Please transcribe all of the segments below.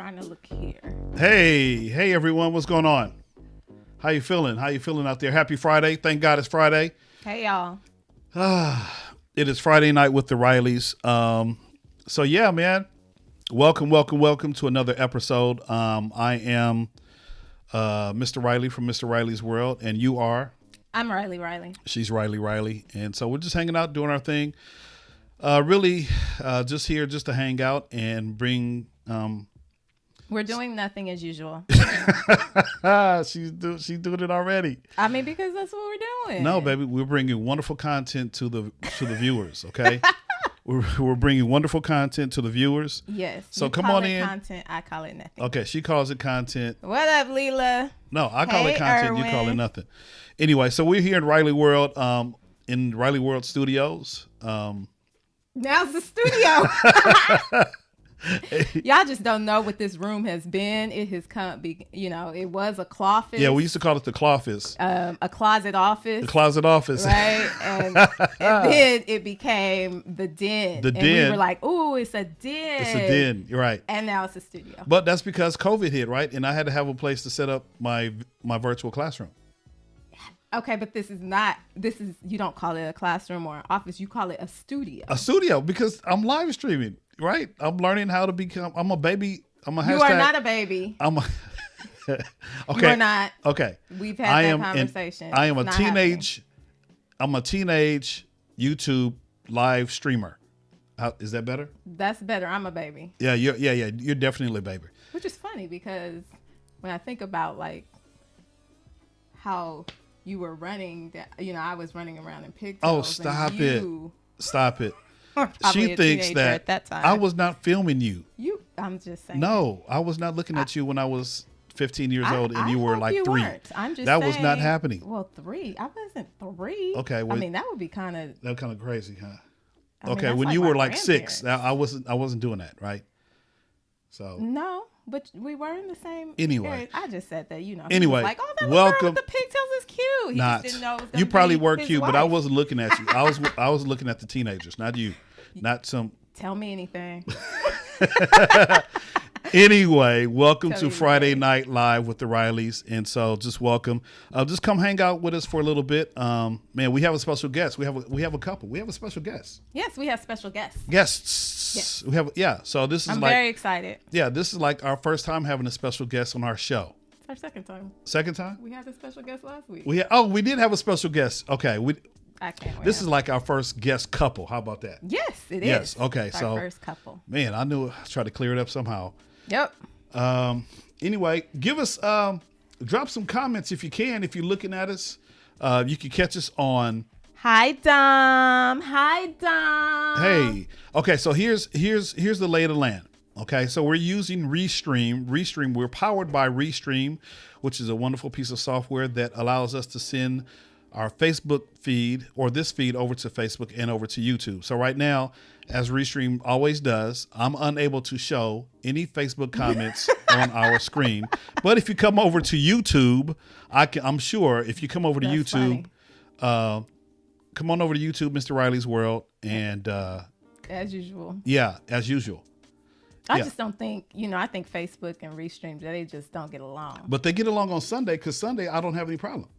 trying to look here. Hey everyone, what's going on? How you feeling? How you feeling out there? Happy Friday. Thank God it's Friday. Hey, y'all. It is Friday night with the Rileys. So yeah, man. Welcome to another episode. I am Mr. Riley from Mr. Riley's World, and you are? I'm Riley. She's Riley. And so we're just hanging out, doing our thing. Really just here just to hang out and bring we're doing nothing as usual. She's doing it already. I mean, because that's what we're doing. No, baby, we're bringing wonderful content to the viewers. Okay, we're bringing wonderful content to the viewers. Yes. So come on in. Content. I call it nothing. Okay, she calls it content. What up, Leela? No, I call it content. Erwin. You call it nothing. Anyway, so we're here in Riley World, in Riley World Studios. Now's the studio. Y'all just don't know what this room has been. It has come, it was a cloffice. Yeah, we used to call it the cloffice. A closet office. The closet office. Right? And then it became the den. The and den. we were like, ooh, it's a den. It's a den. You're right. And now it's a studio. But that's because COVID hit, right? And I had to have a place to set up my virtual classroom. Okay, but you don't call it a classroom or an office. You call it a studio. A studio, because I'm live streaming, right? I'm learning how to become, I'm a baby. I'm a hashtag. You are not a baby. I'm a, okay. You are not. Okay. We've had that conversation. I am a teenage, I'm a teenage YouTube live streamer. Is that better? That's better. I'm a baby. Yeah, you're definitely a baby. Which is funny because when I think about like how you were running, I was running around in pigtails. Oh, stop it. She thinks that time. I was not filming you. I'm just saying. No, I was not looking at you when I was 15 years old and you were like you 3. Weren't. I'm just that saying, was not happening. Well, 3. I wasn't 3. Okay. Well, I mean, that would be kind of crazy, huh? I mean, okay. When like you were like 6, I wasn't doing that, right? So. No. But we were in the same area. I just said that, Anyway, like, oh, that welcome. girl with the pigtails is cute. He just didn't know it was gonna you probably be were his cute, wife. but I wasn't looking at you. I was looking at the teenagers, not you, not some. Tell me anything. Anyway, welcome to Friday Night Live with the Rileys, and so just welcome. Just come hang out with us for a little bit. Man, we have a special guest. We have a couple. We have a special guest. Yes, we have special guests. Yes. We have So this is I'm very excited. Yeah, this is like our first time having a special guest on our show. It's our second time. Second time? We had a special guest last week. We did have a special guest. Okay, I can't wait. This is like our first guest couple. How about that? Yes, it is. Yes. Okay. It's so our first couple. Man, I knew. I tried to clear it up somehow. Yep. Anyway, give us drop some comments if you can. If you're looking at us, you can catch us on. Hi Dom. Hey. Okay. So here's the lay of the land. Okay. So we're using Restream. We're powered by Restream, which is a wonderful piece of software that allows us to send our Facebook feed or this feed over to Facebook and over to YouTube. So right now, as Restream always does, I'm unable to show any Facebook comments on our screen. But if you come over to YouTube, I'm sure if you come over to YouTube, come on over to YouTube, Mr. Riley's World, and as usual. Yeah, as usual. I just don't think, I think Facebook and Restream, they just don't get along. But they get along on Sunday because Sunday I don't have any problem.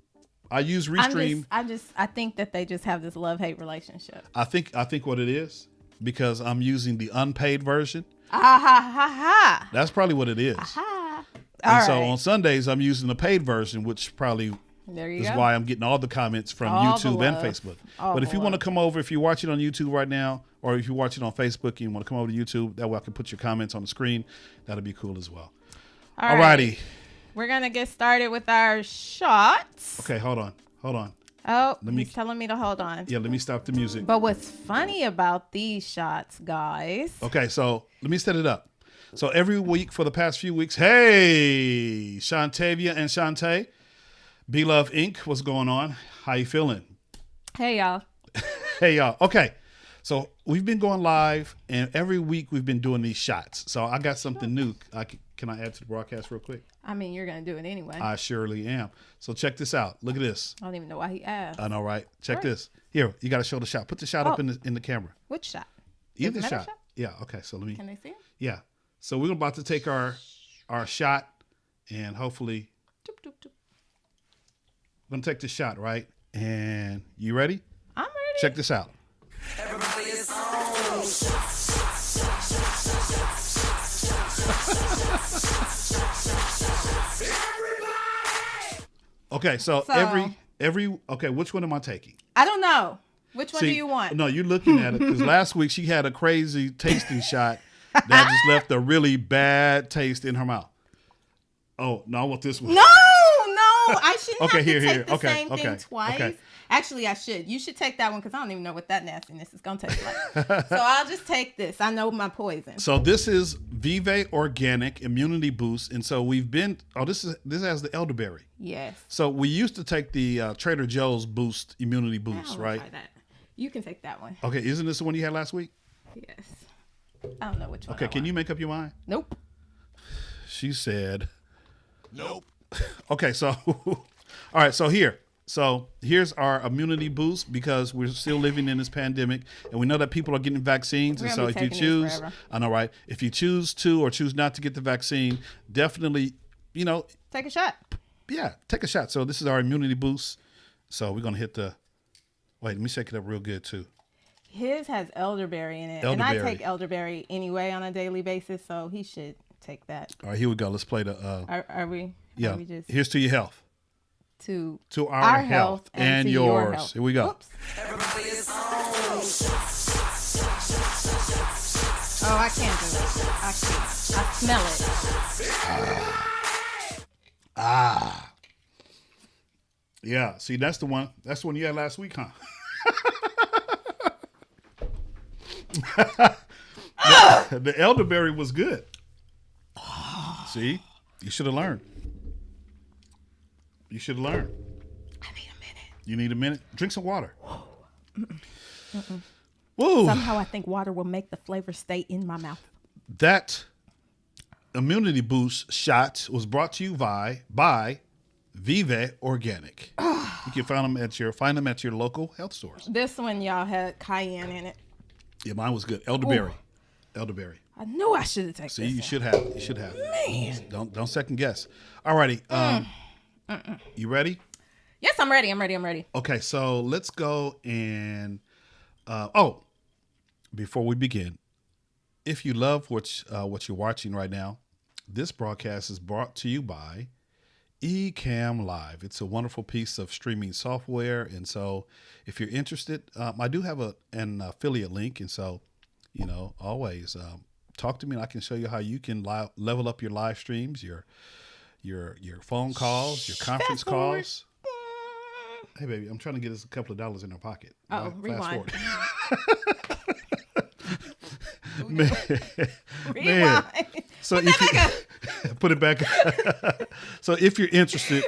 I use Restream. I think that they just have this love-hate relationship. I think what it is, because I'm using the unpaid version. That's probably what it is. So on Sundays I'm using the paid version, which probably is why I'm getting all the comments from YouTube and Facebook. But if you want to come over, if you're watching on YouTube right now, or if you're watching on Facebook and you want to come over to YouTube, that way I can put your comments on the screen. That'll be cool as well. Alrighty. We're going to get started with our shots. Okay, hold on. Oh, he's telling me to hold on. Yeah, let me stop the music. But what's funny about these shots, guys? Okay, so let me set it up. So every week for the past few weeks, hey, Shantavia and Shantae, Be Love Inc., what's going on? How you feeling? Hey, y'all. Hey, y'all. Okay, so we've been going live, and every week we've been doing these shots. So I got something new. Can I add to the broadcast real quick? I mean, you're going to do it anyway. I surely am. So check this out. Look at this. I don't even know why he asked. I know, right? Check this. Here, you got to show the shot. Put the shot up in the camera. Which shot? Either shot. Yeah, okay. So let me. Can they see it? Yeah. So we're about to take our our shot, and hopefully, I'm gonna take this shot, right? And you ready? I'm ready. Check this out. Everybody is on. Okay, so every okay, which one am I taking? I don't know. Which one do you want? No, you're looking at it because last week she had a crazy tasting shot that just left a really bad taste in her mouth. Oh, no, I want this one. No, I shouldn't Okay, have here, to here. take the Okay, same okay, thing twice. okay. Actually, I should. You should take that one because I don't even know what that nastiness is going to taste like. So I'll just take this. I know my poison. So this is Vive Organic Immunity Boost, and so we've been. Oh, this has the elderberry. Yes. So we used to take the Trader Joe's Boost Immunity I Boost, don't right? try that. You can take that one. Okay, isn't this the one you had last week? Yes. I don't know which one. Okay, can you make up your mind? Nope. She said. Nope. Okay, so all right, so here's our immunity boost because we're still living in this pandemic and we know that people are getting vaccines. We're And gonna so be if you taking this choose, forever. I know, right? If you choose to or choose not to get the vaccine, definitely, Take a shot. yeah, take a shot. So this is our immunity boost. So we're gonna hit the. Wait, let me shake it up real good too. His has elderberry in it. And I take elderberry anyway on a daily basis, so he should take that. All right, here we go. Let's play the. Are we? Yeah. Are we just Here's to your health. to Our health and to yours. your health. Here we go. Oops. Everybody is on. Oh, I can't do it. I can't. I smell it. Yeah, see, that's the one. That's the one you had last week, huh? The elderberry was good. See, you should have learned. You should have learned. I need a minute. You need a minute. Drink some water. Woo! Somehow I think water will make the flavor stay in my mouth. That immunity boost shot was brought to you by Vive Organic. You can find them at your local health stores. This one, y'all, had cayenne in it. Yeah, mine was good. Elderberry. Ooh. Elderberry. I knew I should have taken See, this. you should have. You should have. Man. Don't second guess. Alrighty. You ready? Yes, I'm ready. I'm ready. Okay, so let's go and before we begin, if you love what you're watching right now, this broadcast is brought to you by Ecamm Live. It's a wonderful piece of streaming software, and so if you're interested, I do have an affiliate link, and so always talk to me, and I can show you how you can level up your live streams, your phone calls, your conference calls. Hey, baby, I'm trying to get us a couple of dollars in our pocket. Oh, Fast rewind. Man. Rewind. So put it back. So if you're interested,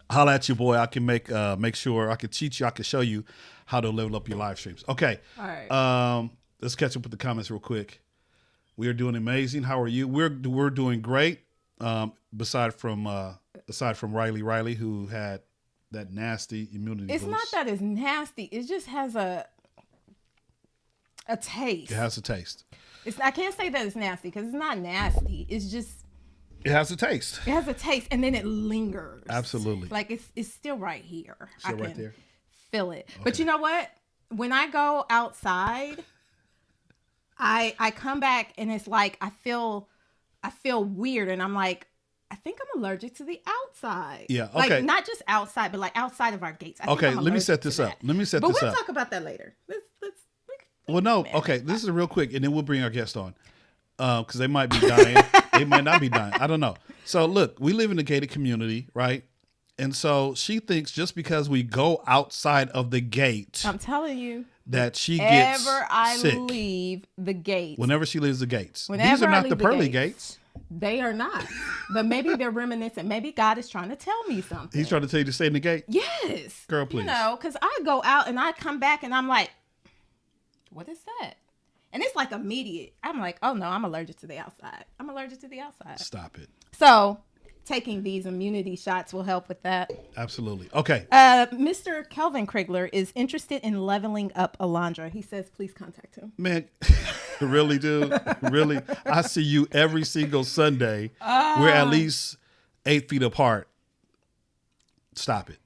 holla at your boy. I can make sure I can teach you. I can show you how to level up your live streams. Okay. All right. Let's catch up with the comments real quick. We are doing amazing. How are you? We're doing great. Aside from Riley, who had that nasty immunity It's boost. not that it's nasty. It just has a taste. It has a taste. I can't say that it's nasty because it's not nasty. It's just It has a taste. it has a taste and then it lingers. Absolutely. Like it's still right here. Still I right can there? feel it. But you know what? When I go outside, I come back and it's like I feel weird and I'm like, I think I'm allergic to the outside. Yeah, okay. Like not just outside, but like outside of our gates. I think Okay, I'm let me set allergic this to up. that. Let me set But this we'll up. talk about that later. Well, no. Okay, this is real quick, and then we'll bring our guest on because they might be dying. They might not be dying. I don't know. So, look, we live in a gated community, right? And so she thinks just because we go outside of the gate I'm telling you. that she gets Whenever I sick. leave the gate. Whenever she leaves the gates. Whenever These are I not leave the the pearly gates. gates. They are not. But maybe they're reminiscent. Maybe God is trying to tell me something. He's trying to tell you to stay in the gate. Yes. Girl, please. You know, because I go out and I come back and I'm like, what is that? And it's like immediate. I'm like, oh no, I'm allergic to the outside. I'm allergic to the outside. Stop it. So taking these immunity shots will help with that. Absolutely. Okay. Mr. Kelvin Krigler is interested in leveling up Alondra. He says, please contact him. Man, Really, dude? Really? I see you every single Sunday. We're at least 8 feet apart. Stop it.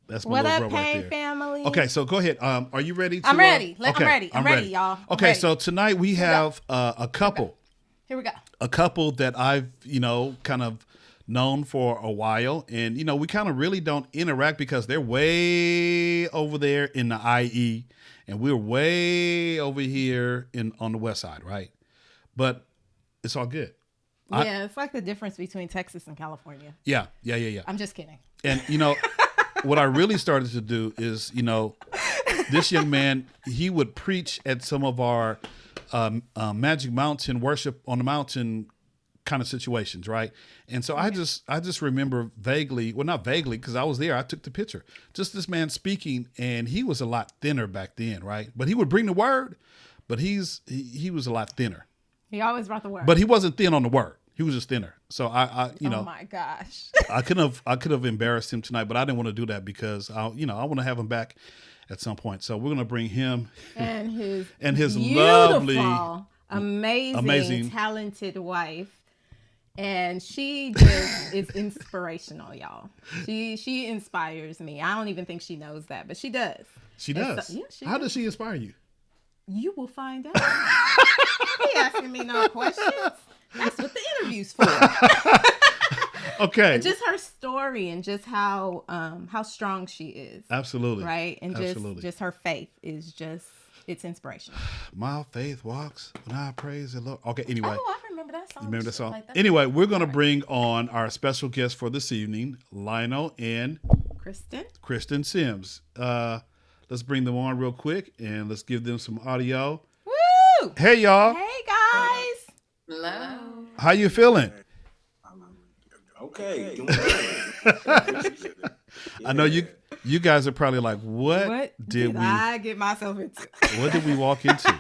That's my What little up, bro right Pain there. family? Okay, so go ahead. Are you ready? I'm ready. Okay, I'm ready, y'all. I'm Okay, ready. so tonight we have a couple. Here we go. A couple that I've, kind of known for a while. And, we kind of really don't interact because they're way over there in the IE and we're way over here on the west side, right? But it's all good. Yeah, it's like the difference between Texas and California. Yeah. I'm just kidding. And, what I really started to do is, this young man, he would preach at some of our Magic Mountain worship on the mountain kind of situations, right? And so I just remember vaguely, well, not vaguely, because I was there. I took the picture. Just this man speaking, and he was a lot thinner back then, right? But he would bring the word, but he was a lot thinner. He always brought the word. But he wasn't thin on the word. He was just thinner. So I oh my gosh. I could have embarrassed him tonight, but I didn't want to do that because I want to have him back at some point. So we're gonna bring him and his lovely, amazing, talented wife, and she just is inspirational, y'all. She inspires me. I don't even think she knows that, but she does. She does. So, yeah, How does she inspire you? You will find out. He asking me no questions. That's what the interview's for. Okay. Just her story and just how strong she is. Absolutely. Right? And Absolutely. just her faith is just, it's inspirational. My faith walks when I praise the Lord. Okay, anyway. Oh, I remember that song. You remember that song? Like that. Anyway, we're going to bring on our special guest for this evening, Lionel and Kristen Sims. Let's bring them on real quick and let's give them some audio. Woo! Hey, y'all. Hey, guys. Hello. How you feeling? Okay. I know you guys are probably like, what did I get myself into? What did we walk into?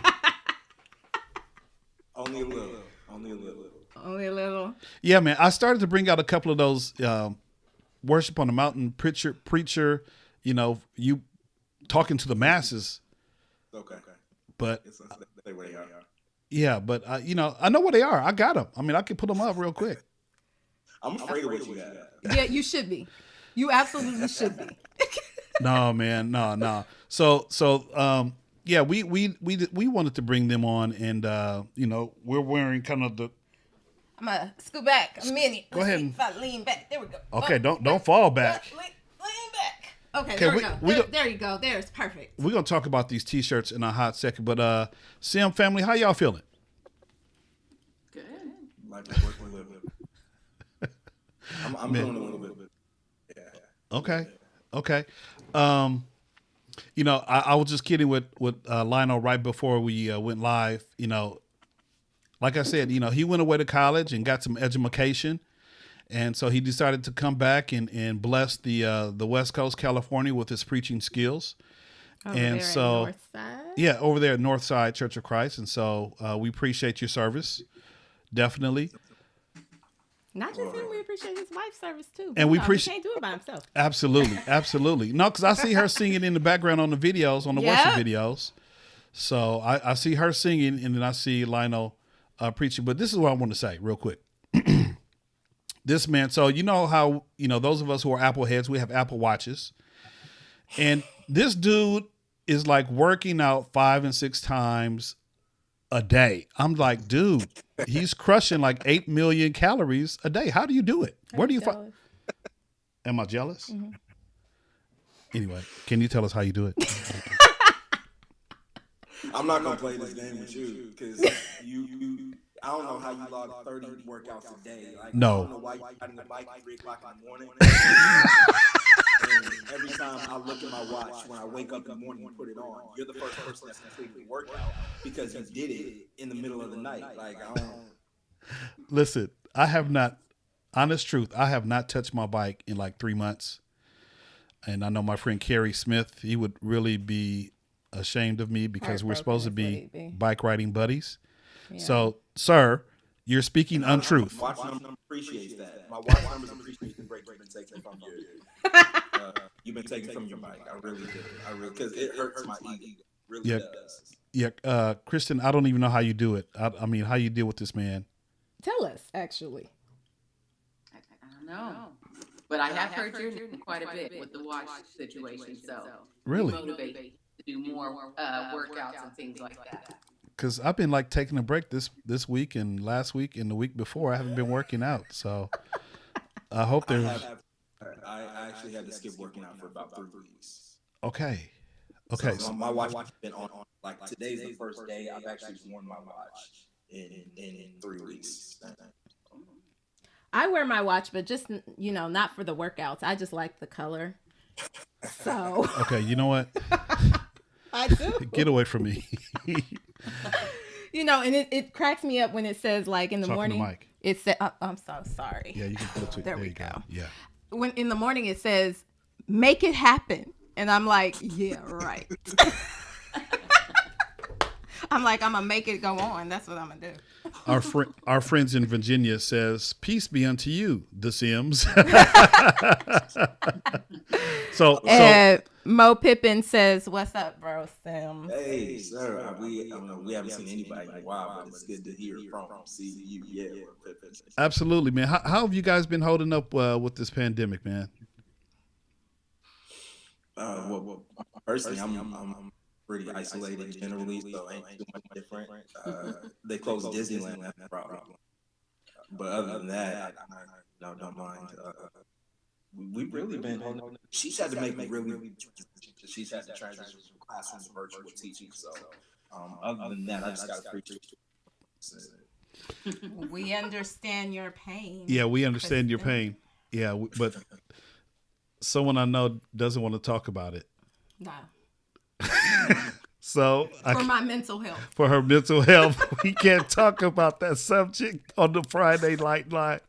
Only a little. Only a little. Yeah, man. I started to bring out a couple of those worship on the mountain preacher, you talking to the masses. Okay. But They where they are. yeah, but I know where they are. I got them. I mean, I can put them up real quick. I'm afraid of what you got. Yeah, you should be. You absolutely should be. No, man, no. So, yeah, we wanted to bring them on, and we're wearing kind of the. I'm gonna scoot back a minute. Go ahead. If I lean back, there we go. Okay, don't fall back. Lean back. Okay, there we go. There you go. There's perfect. We're gonna talk about these T-shirts in a hot second, but Sim family, how y'all feeling? Good. Life is worth living. I'm doing a little bit. Yeah. Okay. I was just kidding with Lionel right before we went live. Like I said, he went away to college and got some education, and so he decided to come back and bless the West Coast, California, with his preaching skills. Over and there so, at Northside? Yeah, over there at Northside Church of Christ, and so we appreciate your service, definitely. Not just him, we appreciate his wife's service too. And we he can't do it by himself. Absolutely. No, because I see her singing in the background on the videos, on the worship videos. So I see her singing, and then I see Lionel preaching. But this is what I want to say real quick. This man, so you know how, those of us who are Apple heads, we have Apple Watches. And this dude is like working out 5 and 6 times a day. I'm like, dude, he's crushing like 8 million calories a day. How do you do it? Where do you find? Am I jealous? Mm-hmm. Anyway, can you tell us how you do it? I'm not gonna play this game with you because you. I don't know how you log 30 workouts a day. Like, no. I don't know why you're riding the bike at 3 o'clock in the morning. And every time I look at my watch, when I wake up in the morning and put it on, you're the first person that's completed the workout because you did it in the middle of the night. Like, I don't. Listen, I have not, honest truth, I have not touched my bike in like 3 months. And I know my friend Kerry Smith, he would really be ashamed of me because we're supposed to be bike riding buddies. Yeah. So, sir, you're speaking untruth. My watch number appreciates that. My watch numbers appreciate the break you've been taking from you've been taking from your bike. I really do. Because it hurts my ego. Really does. Yeah, Kristen, I don't even know how you do it. I mean, how you deal with this man? Tell us, actually. I don't know. But I have heard your name quite a bit with the watch situation. So Really? motivate to do more workouts and things like that. Because I've been like taking a break this week and last week and the week before. I haven't been working out, so I hope I there's have. I actually had to skip working out for about 3 weeks. okay. So Okay, my watch has been on. Like today's the first day I've actually worn my watch in 3 weeks. I wear my watch, but just not for the workouts. I just like the color. So okay. You know what? I do. Get away from me. And it cracks me up when it says like in the Talking to morning. Mike. It said, I'm so sorry. Yeah, you can put it. There we go. Yeah. When in the morning it says, "Make it happen," and I'm like, yeah, right. I'm like, I'm gonna make it go on. That's what I'm gonna do. Our friends in Virginia says, "Peace be unto you, the Sims." so Mo Pippin says, "What's up, bro, Sim?" Hey, sir. We haven't seen anybody in a while, but it's good to hear see you. Yeah. absolutely, man. How have you guys been holding up with this pandemic, man? Well, personally, I'm pretty isolated generally, so ain't too much different. They closed Disneyland, that's a problem. But other than that, I don't mind. We've really been holding. She's had to make me really. She's had to transition from classroom to virtual teaching. So, other than that, I just got to preach. We understand your pain. Yeah, we understand your pain. Yeah, but someone I know doesn't want to talk about it. No. So For my mental health. For her mental health, we can't talk about that subject on the Friday Night Live.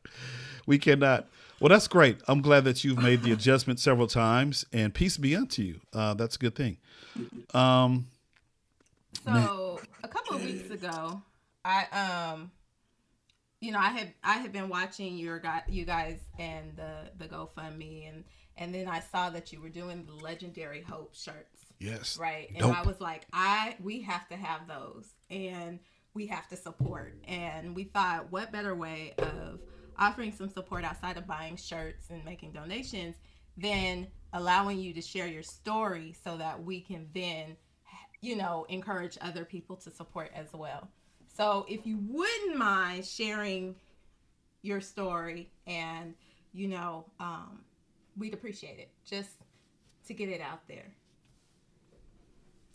We cannot. Well, that's great. I'm glad that you've made the adjustment several times, and peace be unto you. That's a good thing. So a couple of weeks ago, I had been watching you guys and the GoFundMe, and then I saw that you were doing the Legendary Hope shirts. Yes. Right. And Dope. I was like, we have to have those, and we have to support. And we thought, what better way of offering some support outside of buying shirts and making donations than allowing you to share your story so that we can then, encourage other people to support as well. So if you wouldn't mind sharing your story, and, we'd appreciate it just to get it out there.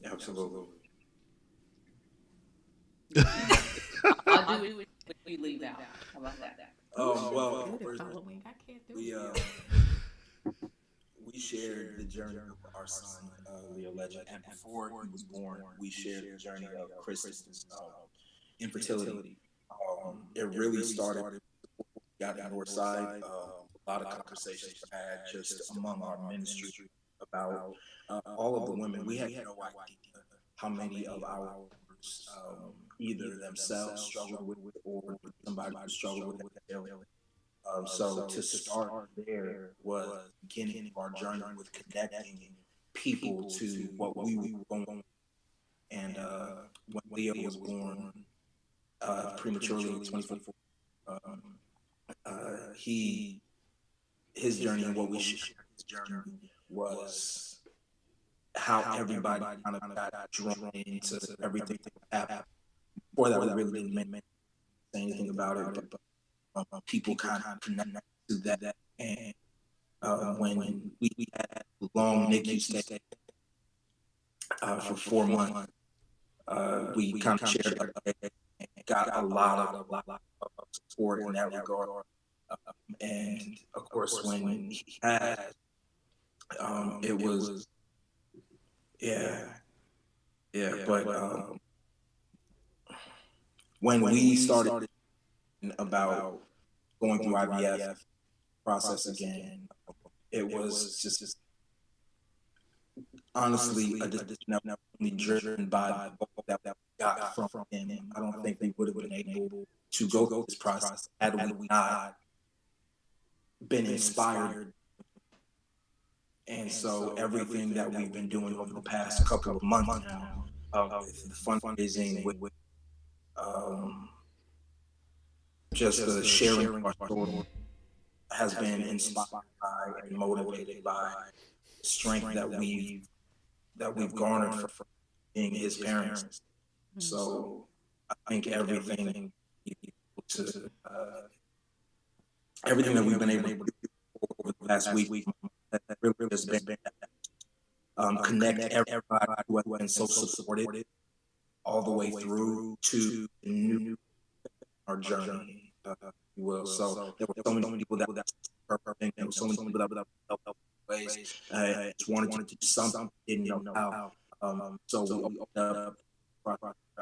Absolutely. I'll do it when you leave out. How about that? Well, Good at following. I can't do we it. we shared the journey of our son, Leo Legend, and before he was born, we shared the journey of Kristen's infertility. It really started. Got on our side. A lot of conversations we had just among our ministry about all of the women. We had no idea how many of our members either themselves struggled with it or somebody who struggled with it daily. So to start there was beginning of our journey with connecting people to what we were going through. And when Leo was born prematurely in 2024, his journey and what we shared his journey was how everybody kind of got drawn into everything that happened. Before that, we really didn't say anything about it, but people kind of connected to that. And when we had a long NICU stay for 4 months, we kind of shared it and got a lot of support in that regard. And of course, when he had, it was, but when we started about going through IVF process again, it was just honestly a decision that was only driven by the hope that we got from him. I don't think we would have been able to go through this process had we not been inspired. And so everything that we've been doing over the past couple of months now the fundraising, with um, just the sharing our story has been inspired by and motivated by the strength that we've garnered from being his parents. So I think to everything that we've been able to do over the last week that really has been connect everybody who has been so supported all the way through to the new our journey, you will. So there were so many people that perfect. There were so many people that helped ways. Just wanted to do something, didn't know how. So we opened up for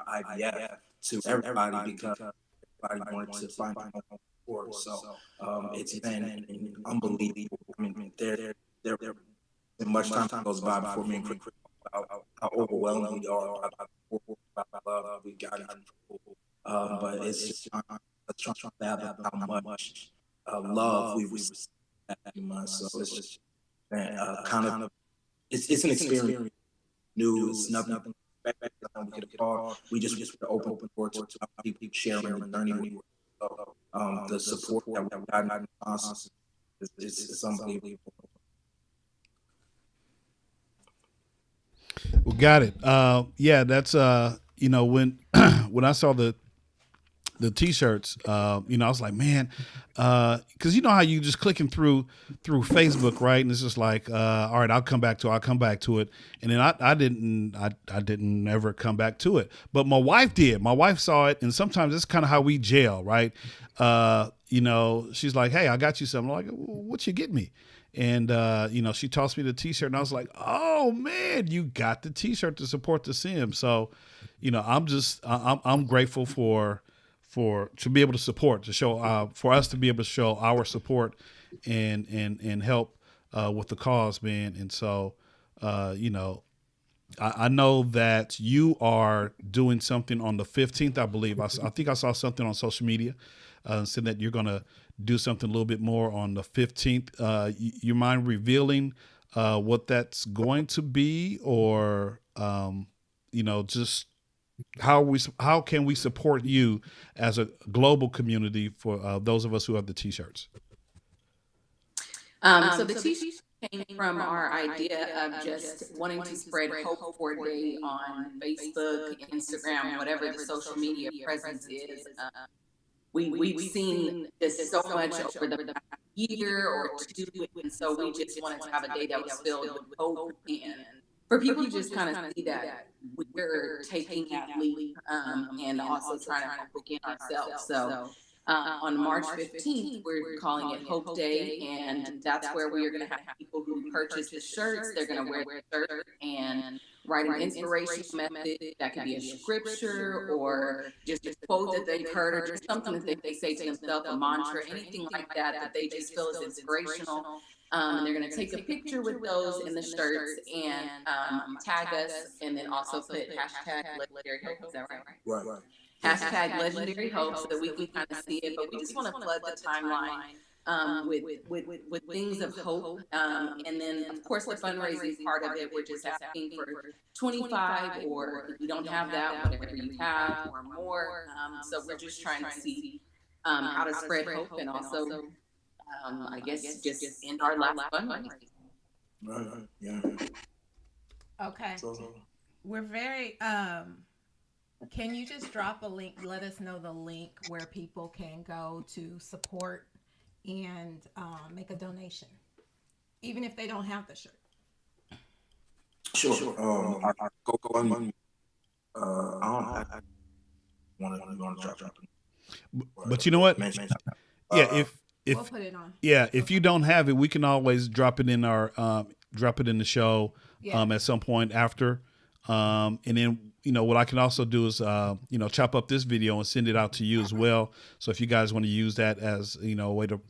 IVF to everybody because everybody wanted to find their own support. So it's been unbelievable. I mean, there been much time goes by before me and Chris about how overwhelmed we are by the love we got. But it's just trying to fathom how much love we've received that months. So it's just kind of it's an experience. New, it's nothing. We get a call. We just open door to people sharing the journey. So, the support that we've gotten in response is unbelievable. Well, got it. Yeah, that's when when I saw the t-shirts, I was like, man, because you know how you just clicking through Facebook, right? And it's just like, all right, I'll come back to it. And then I didn't ever come back to it. But my wife did. My wife saw it, and sometimes that's kind of how we gel, right? She's like, hey, I got you something. I'm like, what you get me? And, she tossed me the t-shirt, and I was like, oh man, you got the t-shirt to support the Sims. So, I'm grateful to be able to support, to show, for us to be able to show our support and help with the cause, man. And so, I know that you are doing something on the 15th, I believe. I think I saw something on social media saying that you're going to do something a little bit more on the 15th. You mind revealing what that's going to be, or, just how can we support you as a global community for those of us who have the t-shirts? So the t-shirts came from our idea of just wanting to spread hope for a day on Facebook, Instagram, whatever the social media presence is. We've seen this so much over the past year or two, and so we just wanted to have a day that was filled with hope, and for people to just kind of see that we're taking that leap, and also trying to hope again ourselves. So on March 15th, we're calling it Hope Day, and that's where we are going to have people who purchase the shirts. They're going to wear the shirt and write an inspirational message. That could be a scripture or just a quote that they've heard, or just something that they say to themselves, a mantra, anything like that they just feel is inspirational. And they're going to take a picture with those in the shirts and tag us, and then also put hashtag legendary hope. Is that right? Right. Hashtag legendary hope, so that we can kind of see it. But we just want to flood the timeline with things of hope. And then, of course, the fundraising part of it, we're just asking for 25, or if you don't have that, whatever you have or more. So we're just trying to see how to spread hope, and also, I guess, just end our last fundraising. Right. Yeah. Okay. So, We're very can you just drop a link? Let us know the link where people can go to support and make a donation, even if they don't have the shirt. sure. I go on. I want to drop. But you know what? Yeah, if We'll put it on. yeah, if you don't have it, we can always drop it in the show Yeah. at some point after. And then, what I can also do is, chop up this video and send it out to you as well. So if you guys want to use that as, a way to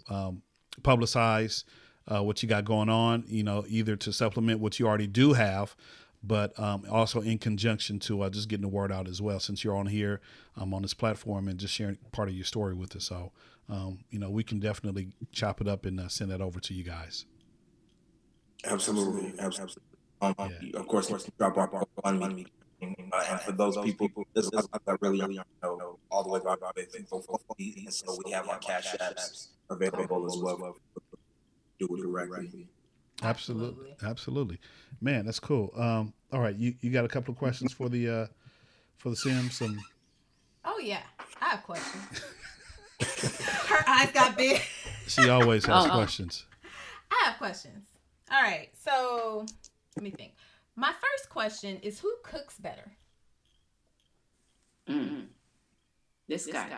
publicize what you got going on, either to supplement what you already do have, but also in conjunction to just getting the word out as well, since you're on here on this platform and just sharing part of your story with us. So, we can definitely chop it up and send that over to you guys. Absolutely. Of course, drop our on me. And for those people, there's a lot that really know all the way back and so we have our cash apps available as well. Do it directly. Absolutely, man. That's cool. All right, you got a couple of questions for the Sims. Oh yeah, I have questions. Her eyes got big. She always has questions. I have questions. All right, so let me think. My first question is, who cooks better? This guy.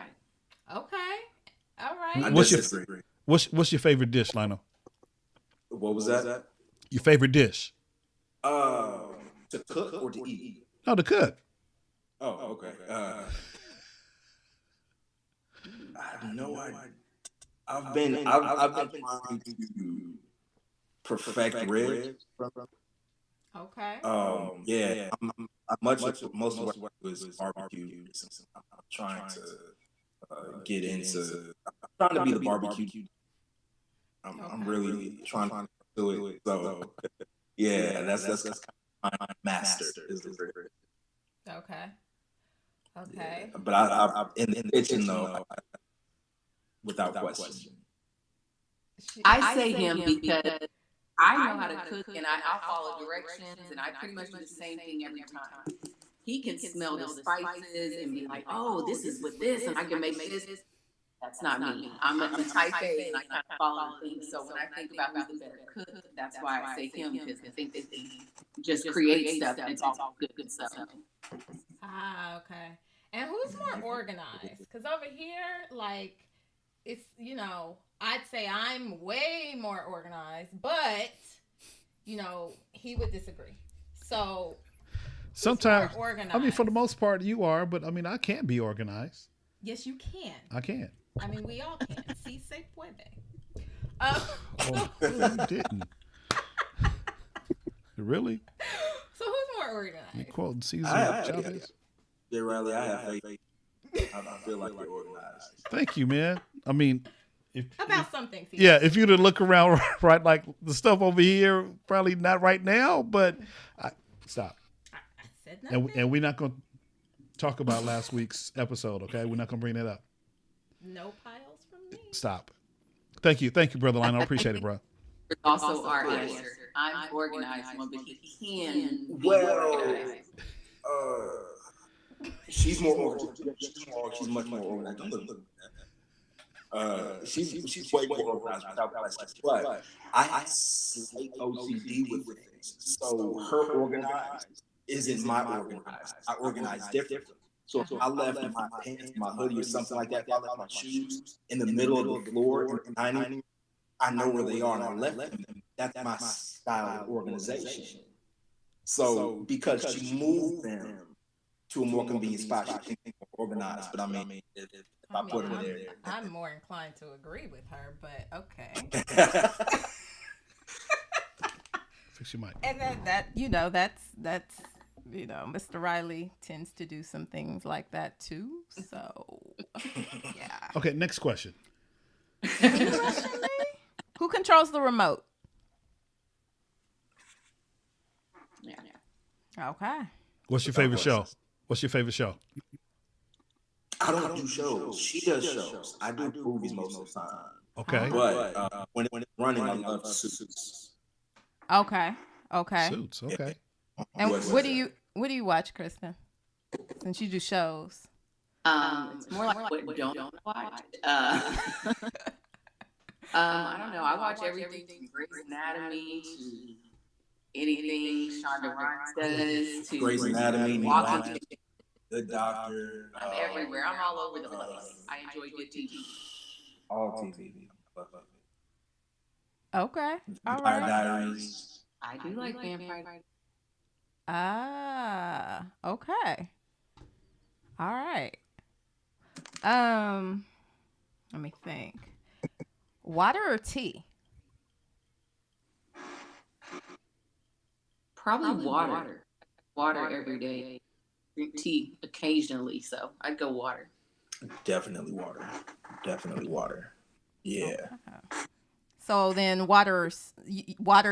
Okay, all right. What's your favorite dish, Lionel? What was that? Your favorite dish? To cook or to eat? No, to cook. Oh, okay. I have no idea. I've been trying to perfect ribs. Okay. Yeah. Most of what I do is barbecue. I'm trying to get into. I'm trying to be the barbecue. I'm really trying to do it. So yeah, that's kind of my master is the rib. Okay. Okay. Yeah. But I in the kitchen though, without question. I say him because I know how to cook and I'll follow directions and I pretty much do the same thing every time. He can smell the spices and be like, oh, this is with this and I can make this. That's not me. I'm a type A and I kind of follow things. So when I think about who's the better cook, that's why I say him, because I think that he just creates stuff and it's all good stuff. Ah, okay. And who's more organized? Because over here, like, it's, I'd say I'm way more organized, but, he would disagree. So, sometimes, organized? I mean, for the most part, you are, but I mean, I can't be organized. Yes, you can. I can. I mean, we all can. Si se puede. Oh, you didn't. Really? So who's more organized? You quoting Caesar Chavez? Yeah, Riley, I have faith. I feel like you're organized. Thank you, man. I mean, about something. Yeah, if you'd have looked around, right, like the stuff over here, probably not right now, but stop. I said nothing. And we're not going to talk about last week's episode, okay? We're not going to bring that up. No piles from me. Stop. Thank you, brother Lionel. I appreciate it, bro. Also, our answer. I'm organized one, but he can be organized. She's more organized. She's much more organized. Don't look. She's way more organized without question. But I have slight OCD with things. So her organized isn't my organized. I organize differently. So if I left my pants, my hoodie, or something like that, if I left my shoes in the middle of the floor in the dining, I know where they are and I left them. That's my style of organization. So because she moved them to a more convenient spot, she can be more organized. But I mean, if I put her there, I'm more inclined to agree with her. But okay. Fix your mic. And that's Mr. Riley tends to do some things like that too. So yeah. Okay, next question. Who controls the remote? Yeah. Okay. What's your favorite show? I don't do shows. She does shows. I do movies most of the time. Okay. But when it's running, I love Suits. Okay. Suits. Okay. And what do you watch, Kristen? Since you do shows. It's more like what don't watch. I don't know. I watch everything from Grey's Anatomy to anything Shonda Rhimes does to Grey's Anatomy, Walking Dead. The Doctor. I'm everywhere. I'm all over the place. I enjoy good TV. All TV. Okay. All Vampire right. Diaries. I do like Vampire Diaries. Ah. Okay. All right. Let me think. Water or tea? Probably water. Water every day. Drink tea occasionally, so I'd go water. Definitely water. Yeah. Okay. So then water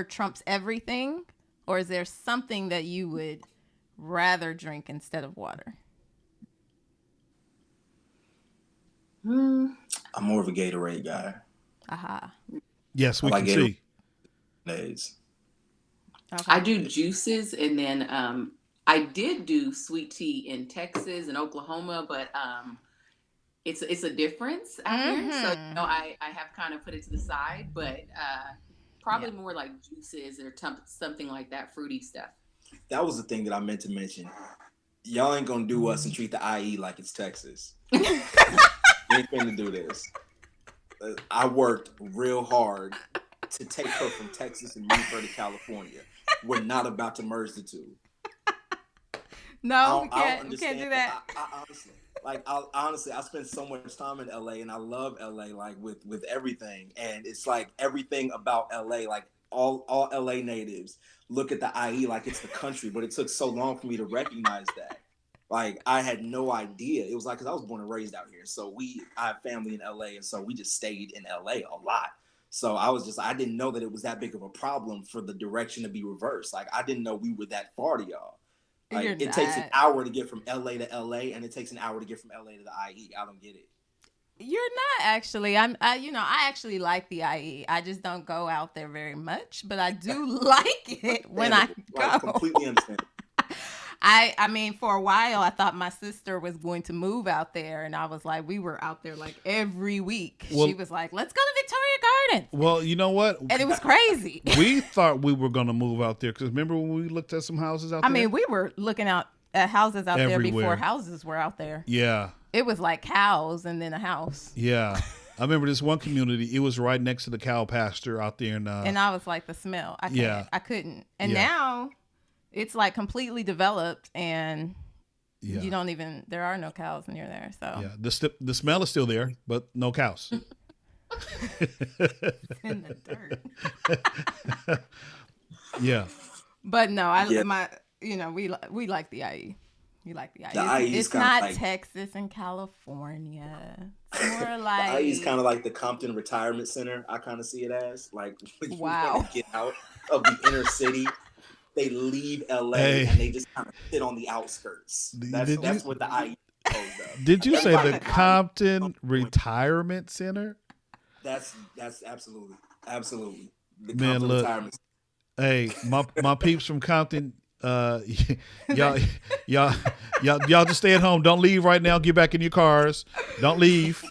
trumps everything? Or is there something that you would rather drink instead of water? I'm more of a Gatorade guy. Aha. Yes, we I like can see. Days. Okay. I do juices, and then I did do sweet tea in Texas and Oklahoma, but it's a difference out here. So I have kind of put it to the side, but probably more like juices or something like that, fruity stuff. That was the thing that I meant to mention. Y'all ain't gonna do us and treat the IE like it's Texas. We ain't finna do this. I worked real hard to take her from Texas and move her to California. We're not about to merge the two. No, we can't do that. I honestly, I spent so much time in LA, and I love LA, like with everything. And it's like everything about LA, like all LA natives look at the IE like it's the country, but it took so long for me to recognize that. Like, I had no idea. It was like, because I was born and raised out here. So I have family in LA, and so we just stayed in LA a lot. So I didn't know that it was that big of a problem for the direction to be reversed. Like, I didn't know we were that far to y'all. Like, it takes an hour to get from LA to LA, and it takes an hour to get from LA to the IE. I don't get it. You're not actually. I actually like the IE. I just don't go out there very much, but I do like it when I go. Like, completely understand. I mean, for a while, I thought my sister was going to move out there, and I was like, we were out there like every week. Well, she was like, let's go to Victoria Gardens. Well, you know what? And it was crazy. We thought we were going to move out there because remember when we looked at some houses out there? I mean, we were looking out at houses out there Everywhere. before houses were out there. Yeah. It was like cows and then a house. Yeah. I remember this one community. It was right next to the cow pasture out there. And I was like, the smell. I couldn't. And now it's like completely developed, and you don't even, there are no cows near there. So yeah, the smell is still there, but no cows. in the dirt. Yeah. But no, we like the IE. You like the IE. The IE it's not like Texas and California. It's more like the IE is kind of like the Compton Retirement Center. I kind of see it as like when you want to get out of the inner city. They leave LA and they just kind of sit on the outskirts. That's what the IE goes of. Did you say the Compton Retirement Center? That's absolutely the Man, Compton look, Retirement Center. Hey, my peeps from Compton, y'all just stay at home. Don't leave right now. Get back in your cars. Don't leave.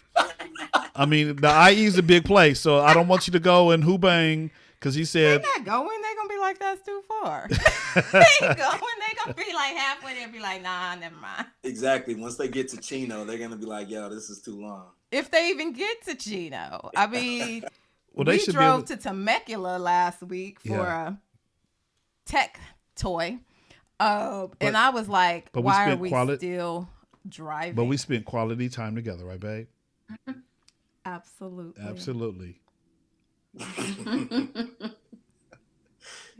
I mean, the IE is a big place, so I don't want you to go and hoobang. Because he said they're not going. They're gonna be like, that's too far. They ain't going. They're gonna be like halfway there and be like, nah, never mind. Exactly. Once they get to Chino, they're gonna be like, yo, this is too long. If they even get to Chino. I mean, well, we drove to Temecula last week for a tech toy. And I was like, why are we still driving? But we spent quality time together, right, babe? Absolutely.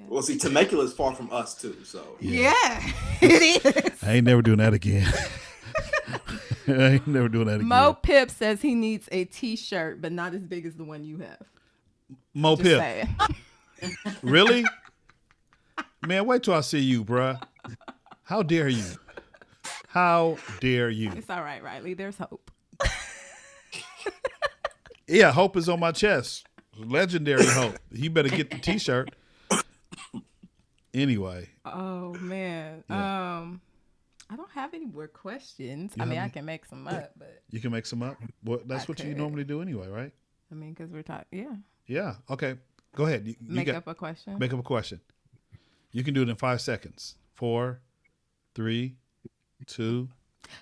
Well, see, Temecula is far from us too, so yeah, it is. I ain't never doing that again. Mo Pip says he needs a T-shirt, but not as big as the one you have. Mo Pip, really? Man, wait till I see you, bruh. How dare you? How dare you? It's all right, Riley. There's hope. Yeah, hope is on my chest. Legendary hope. You better get the T-shirt. Anyway. Oh man. Yeah. I don't have any more questions. I mean, I can make some up, but you can make some up. Well, that's what you normally do anyway, right? I mean, because we're talking. Yeah. Yeah. Okay. Go ahead. Make up a question. Make up a question. You can do it in 5 seconds. 4, 3, 2,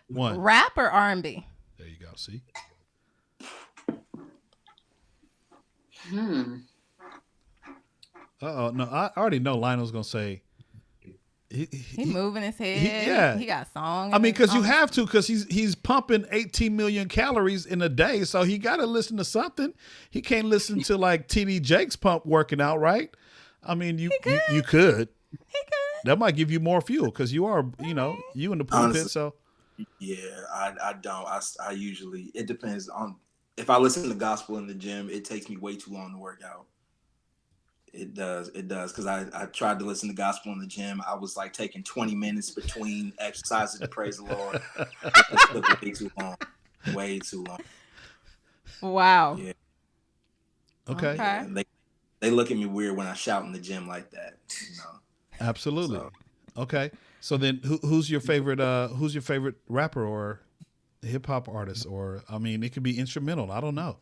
1. Rap or R&B? There you go. See. Uh-oh. No, I already know Lionel's going to say. He moving his head. He got a song. I mean, because you have to, because he's pumping 18 million calories in a day. So he got to listen to something. He can't listen to like TD Jakes pump working out, right? I mean, you could. He could. That might give you more fuel because you are, you in the pulpit. So. Yeah, I don't. I usually, it depends on. If I listen to gospel in the gym, it takes me way too long to work out. It does. It does. Because I tried to listen to gospel in the gym. I was like taking 20 minutes between exercises to praise the Lord. It just took way too long. Way too long. Wow. Yeah. Okay. Yeah. They look at me weird when I shout in the gym like that. Absolutely. So. Okay. So then who's your favorite rapper or hip hop artist? Or I mean, it could be instrumental. I don't know.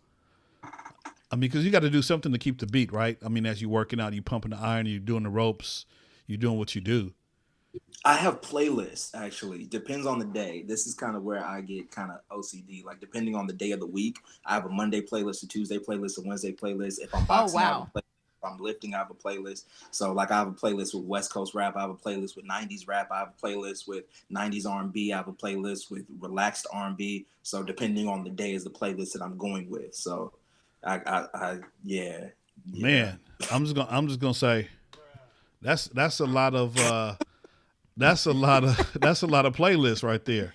I mean, because you got to do something to keep the beat, right? I mean, as you're working out, you pumping the iron, you're doing the ropes, you're doing what you do. I have playlists, actually. Depends on the day. This is kind of where I get kind of OCD. Like, depending on the day of the week, I have a Monday playlist, a Tuesday playlist, a Wednesday playlist. If I'm boxing, I have a playlist. If I'm lifting, I have a playlist. So, like, I have a playlist with West Coast rap. I have a playlist with 90s rap. I have a playlist with 90s R&B. I have a playlist with relaxed R&B. So, depending on the day is the playlist that I'm going with. So, yeah. Man, I'm just gonna say that's a lot of that's a lot of playlists right there.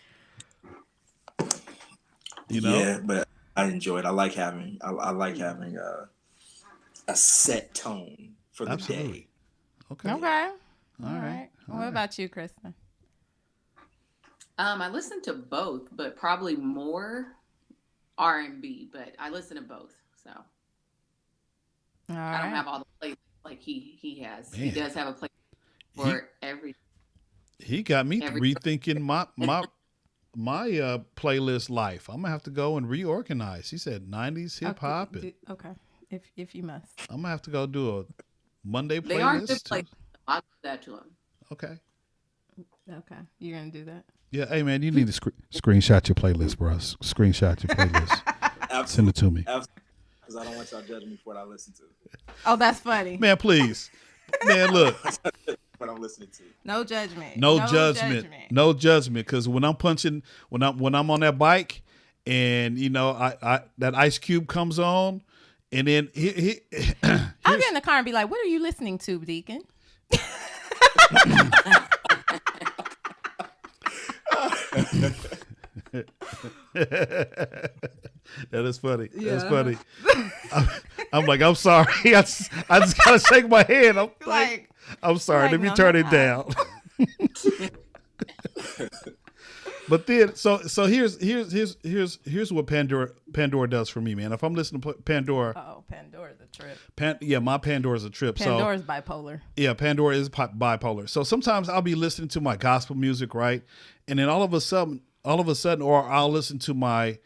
You know? Yeah, but I enjoy it. I like having a set tone for the day. Okay. All right. What about you, Kristen? I listen to both, but probably more R&B, but I listen to both. So All I don't right. have all the playlists like he has. Man. He does have a playlist for every. He got me rethinking my playlist life. I'm gonna have to go and reorganize. He said 90s hip hop. Okay. If you must. I'm gonna have to go do a Monday playlist. They aren't good playlists. I'll do that to him. Okay. Okay. You're gonna do that. Yeah. Hey man, you need to screenshot your playlist, bro. Screenshot your playlist. Send it to me. Because I don't want y'all judging me for what I listen to. Oh, that's funny. Man, please. Man, look. What I'm listening to. No judgment. No judgment. No judgment. Because when I'm punching, when I'm on that bike, and you know, I that Ice Cube comes on, and then I'll get in the car and be like, "What are you listening to, Deacon?" That is funny. Yeah. That's funny. I'm like, I'm sorry. I just gotta shake my head. I'm like, I'm sorry. Let me turn it down. But then, so here's what Pandora does for me, man. If I'm listening to Pandora, Pandora's a trip. My Pandora's a trip. Pandora's bipolar. Yeah, Pandora is bipolar. So sometimes I'll be listening to my gospel music, right, and then all of a sudden, or I'll listen to my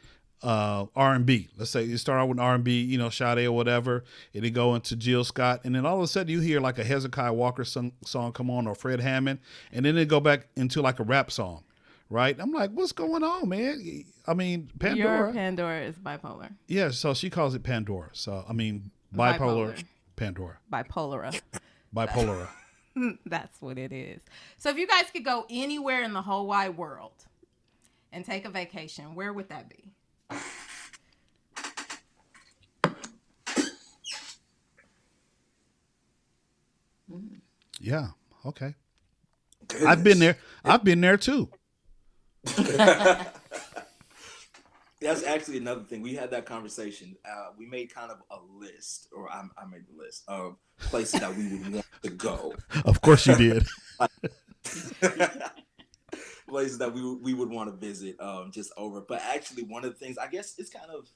R&B. Let's say you start out with R&B, you know, Sade or whatever, and then go into Jill Scott, and then all of a sudden you hear like a Hezekiah Walker song come on, or Fred Hammond, and then they go back into like a rap song, right? I'm like, what's going on, man? I mean, Pandora. Your Pandora is bipolar. Yeah, so she calls it Pandora. So I mean, bipolar. Pandora. Bipolara. Bipolara. That's what it is. So if you guys could go anywhere in the whole wide world and take a vacation, where would that be? Yeah. Okay. Goodness. I've been there too. That's actually another thing. We had that conversation. We made kind of a list, or I made the list of places that we would want to go. Of course you did. Places that we would want to visit, just over. But actually, one of the things, I guess it's kind of,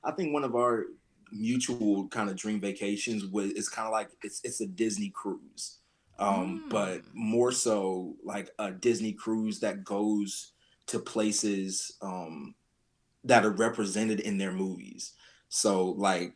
I think one of our mutual kind of dream vacations is kind of like it's a Disney cruise, but more so like a Disney cruise that goes to places that are represented in their movies. So like,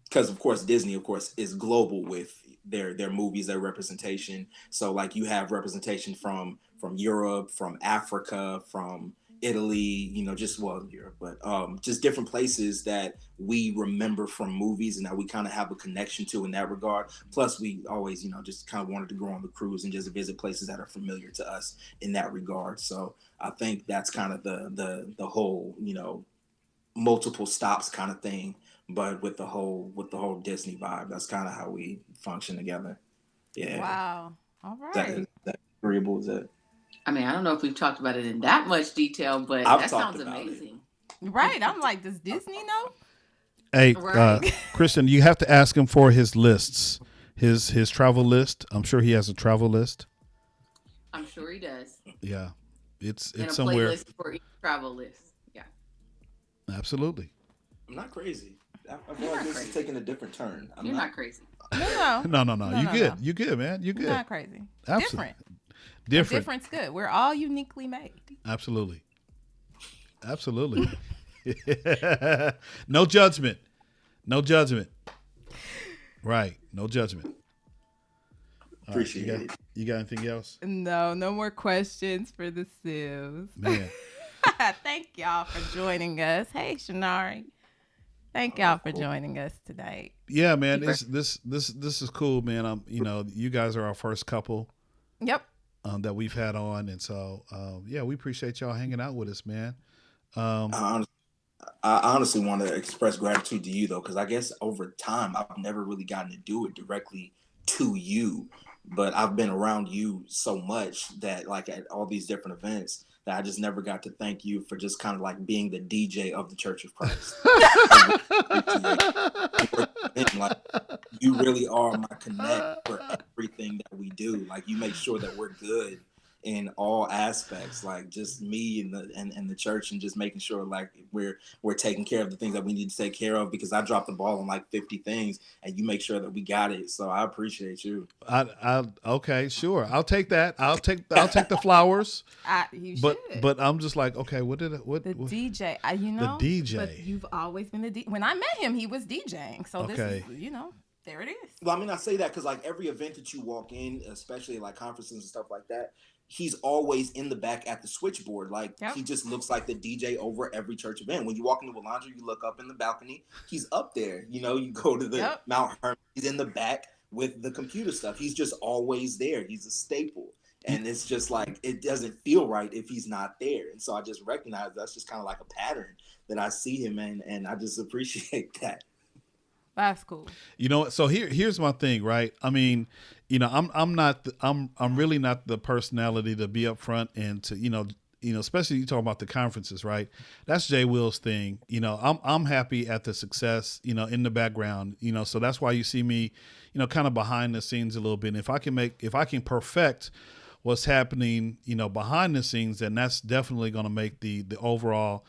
because of course Disney, of course, is global with their movies, their representation. So like you have representation from Europe, from Africa, from Italy, you know, Europe, but just different places that we remember from movies and that we kind of have a connection to in that regard. Plus we always, you know, just kind of wanted to go on the cruise and just visit places that are familiar to us in that regard. So I think that's kind of the whole, you know, multiple stops kind of thing, but with the whole Disney vibe. That's kind of how we function together. Yeah. Wow. All right. That agreeable, is it? I mean, I don't know if we've talked about it in that much detail, but that sounds amazing. Right. I'm like, does Disney know? Hey, Right. Kristen, you have to ask him for his lists. his travel list. I'm sure he has a travel list. I'm sure he does. Yeah, it's And a somewhere. playlist for each travel list. Yeah. Absolutely. I'm not crazy. I feel You're like not this crazy. is taking a different turn. You're not crazy. No, No. No, You no, good? no. You good, man? You good? not crazy. Absolutely. Different. Different. Different's good. We're all uniquely made. Absolutely. No judgment. No judgment. Right. No judgment. All right, Appreciate it. you got anything else? No more questions for the Sims. Man. Thank y'all for joining us. Hey, Shanari. Thank y'all for joining us tonight. Yeah, man. This is cool, man. You guys are our first couple Yep. that we've had on, and so yeah, we appreciate y'all hanging out with us, man. I honestly want to express gratitude to you though, because I guess over time I've never really gotten to do it directly to you, but I've been around you so much that like at all these different events that I just never got to thank you for just kind of like being the DJ of the Church of Christ. Like, you really are my connect for everything that we do. Like you make sure that we're good in all aspects, like just me and the church, and just making sure like we're taking care of the things that we need to take care of, because I dropped the ball on like 50 things and you make sure that we got it. So I appreciate you. Okay, sure. I'll take that. I'll take the flowers. You But should. I'm just like, okay, what The DJ, The DJ. But you've always been the DJ. When I met him, he was DJing. So Okay. this is, there it is. Well, I mean, I say that because like every event that you walk in, especially like conferences and stuff like that, he's always in the back at the switchboard. Like he just looks like the DJ over every church event. When you walk into a laundry, you look up in the balcony, he's up there. You go to the Mount Hermon, he's in the back with the computer stuff. He's just always there. He's a staple. And it's just like, it doesn't feel right if he's not there. And so I just recognize that's just kind of like a pattern that I see him in. And I just appreciate that. That's cool. So here's my thing, right? I mean, I'm really not the personality to be up front and to, especially you talk about the conferences, right? That's Jay Will's thing. I'm happy at the success, in the background, so that's why you see me, kind of behind the scenes a little bit. And if I can perfect what's happening, behind the scenes, then that's definitely going to make the overall,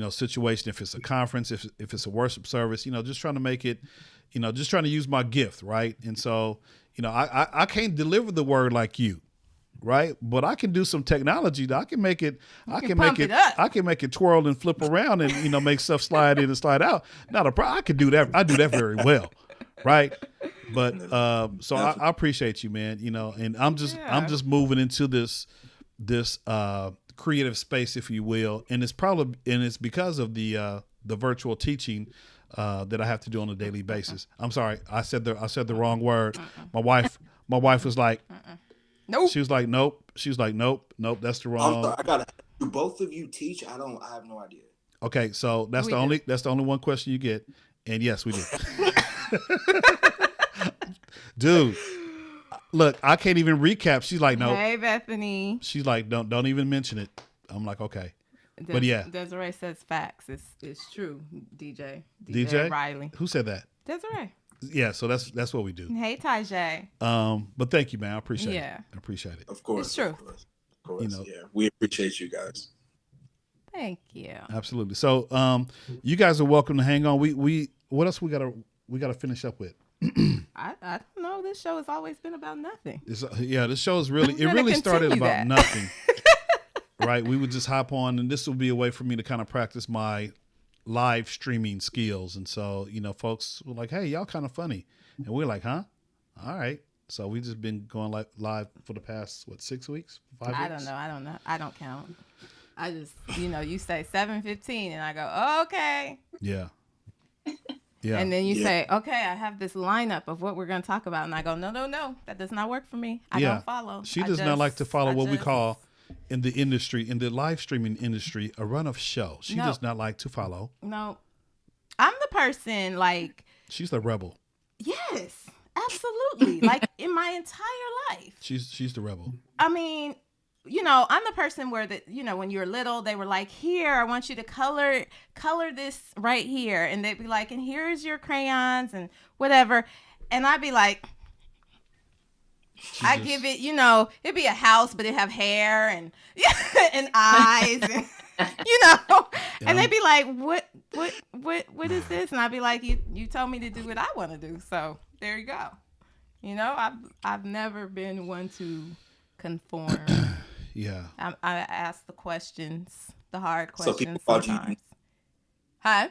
situation. If it's a conference, if it's a worship service, just trying to make it, just trying to use my gift. Right. And so, I can't deliver the word like you. Right. But I can do some technology. I can make it, I can make it twirl and flip around and, make stuff slide in and slide out. Not a problem. I can do that. I do that very well. Right. But so I appreciate you, man. And I'm just moving into this creative space, if you will, and it's because of the virtual teaching that I have to do on a daily basis. I'm sorry, I said the wrong word. My wife was like, nope. She was like, nope. She was like, nope, that's the wrong. I gotta. Do both of you teach? I have no idea. Okay, so that's the only one question you get, and yes, we do. Dude, look, I can't even recap. She's like, no. Hey, Bethany. She's like, don't even mention it. I'm like, okay. But yeah. Desiree says facts. It's true, DJ Riley. Who said that? Desiree. Yeah, so that's what we do. Hey, Tajay. But thank you, man. I appreciate it. I appreciate it. Of course. It's true. Of course. Yeah. We appreciate you guys. Thank you. Absolutely. So you guys are welcome to hang on. We what else we gotta finish up with? I don't know. This show has always been about nothing. This show is really started about nothing. Right? We would just hop on, and this will be a way for me to kind of practice my live streaming skills. And so, folks were like, hey, y'all kind of funny. And we're like, huh? All right. So we just been going live for the past, 6 weeks? 5 weeks? I don't know. I don't count. I just, you say 7:15 and I go, oh, okay. Yeah. Yeah. And then you say, okay, I have this lineup of what we're going to talk about. And I go, no, that does not work for me. I don't follow. She does not like to follow what we call in the industry, in the live streaming industry, a run of show. She does not like to follow. No. I'm the person like. She's the rebel. Yes, absolutely. Like in my entire life. She's the rebel. I mean, I'm the person where when you were little, they were like, here, I want you to color this right here. And they'd be like, and here's your crayons and whatever. And I'd be like, I give it, it'd be a house, but it'd have hair and and eyes, and, and they'd be like, what is this? And I'd be like, you told me to do what I want to do, so there you go. I've never been one to conform. Yeah. I ask the questions, the hard So questions people called you, sometimes. Huh?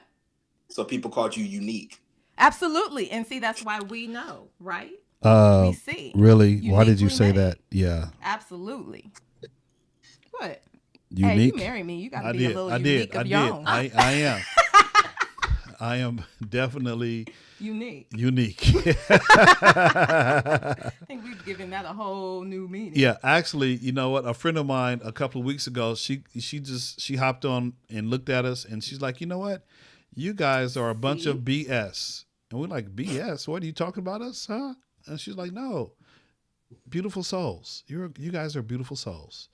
so people called you unique. Absolutely, and see, that's why we know, right? We see. Really? Why did you Uniquely say made. that? Yeah. Absolutely. What? Unique. Hey, you marry me. You got to be a little unique of your own. I am. I am definitely Unique. unique. I think we've given that a whole new meaning. Yeah, actually, you know what? A friend of mine a couple of weeks ago, she hopped on and looked at us, and she's like, you know what? You guys are a bunch of BS. And we're like, BS? What are you talking about us, huh? And she's like, no, beautiful souls. You guys are beautiful souls.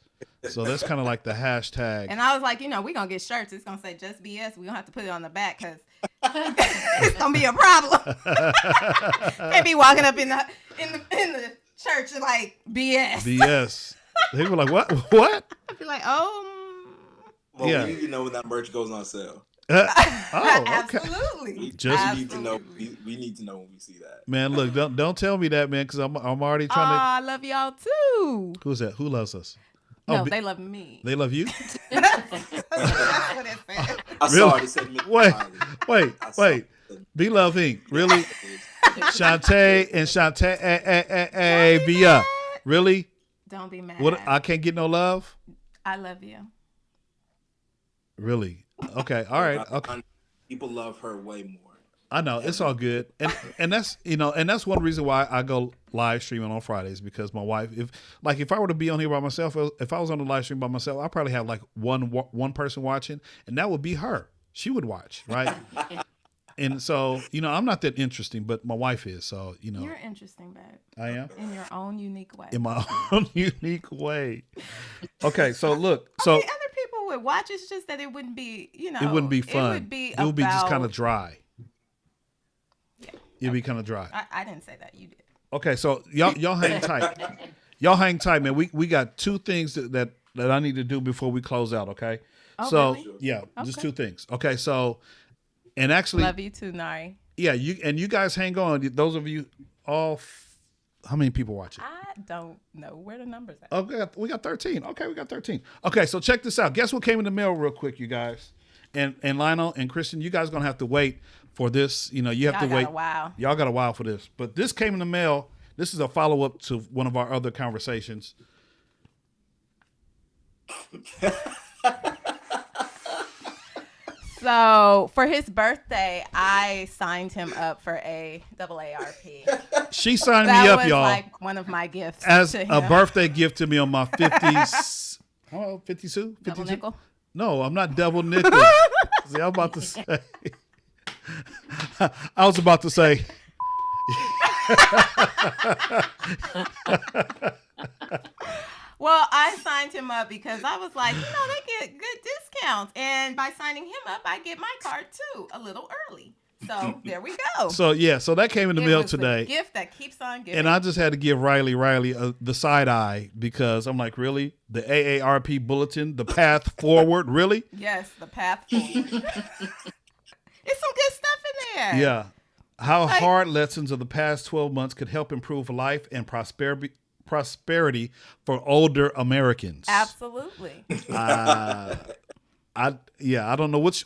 So that's kind of like the hashtag. And I was like, we're going to get shirts. It's going to say just BS. We're going to have to put it on the back because it's going to be a problem. They be walking up in the church and like, BS. BS. They were like, what? What? I'd be like, Well, Yeah. we need to know when that merch goes on sale. Oh, okay. absolutely. Just- We need to know. We need to know when we see that. Man, look, don't tell me that, man, because I'm already Oh, trying I love y'all too. to. Who's that? Who loves us? No, Oh, they love me. they love you? That's what it said. I saw it. It said Miss Wait, Miley. I saw wait. it. Be Love Inc. Really? Shantae and Shantae Via. Really? Don't be mad. What? I can't get no love? I love you. Really? Okay. All right. Okay. People love her way more. I know it's all good, and that's and that's one reason why I go live streaming on Fridays, because my wife, if I were to be on here by myself, if I was on the live stream by myself, I probably have like one person watching, and that would be her. She would watch, right? And so I'm not that interesting, but my wife is. So You're interesting, babe. I am In your own unique way. in my own unique way. Okay, so look, so Other people would watch. It's just that it wouldn't be, it wouldn't be fun. It would be just kind of about- dry. Yeah. It'd be kind of dry. I didn't say that. You did. Okay, so y'all hang tight. Y'all hang tight, man. We got two things that I need to do before we close out, okay? Oh, so really? yeah, just Okay. two things. Okay, so and actually Love you too, Nari. yeah, you guys hang on. Those of you all how many people watching? I don't know where the numbers at. Okay, we got 13. Okay, we got 13. Okay, so check this out. Guess what came in the mail real quick, you guys? And Lionel and Kristen, you guys going to have to wait for this. You have Y'all to got wait. a while. Y'all got a while for this. But this came in the mail. This is a follow-up to one of our other conversations. So for his birthday, I signed him up for a AARP. She signed That me up, was y'all, like one of my gifts as to him. a birthday gift to me on my 50s. 52? 52? Double nickel. No, I'm not double nickel. See, I'm about to say. I was about to say. Well, I signed him up because I was like, they get good discounts. And by signing him up, I get my card too a little early. So there we go. So that came in the It mail was the today. gift that keeps on giving. And I just had to give Riley the side eye, because I'm like, really? The AARP bulletin, the path forward, really? Yes, the path forward. It's some good stuff in there. Yeah. How hard lessons of the past 12 months could help improve life and prosperity for older Americans. Absolutely. I don't know which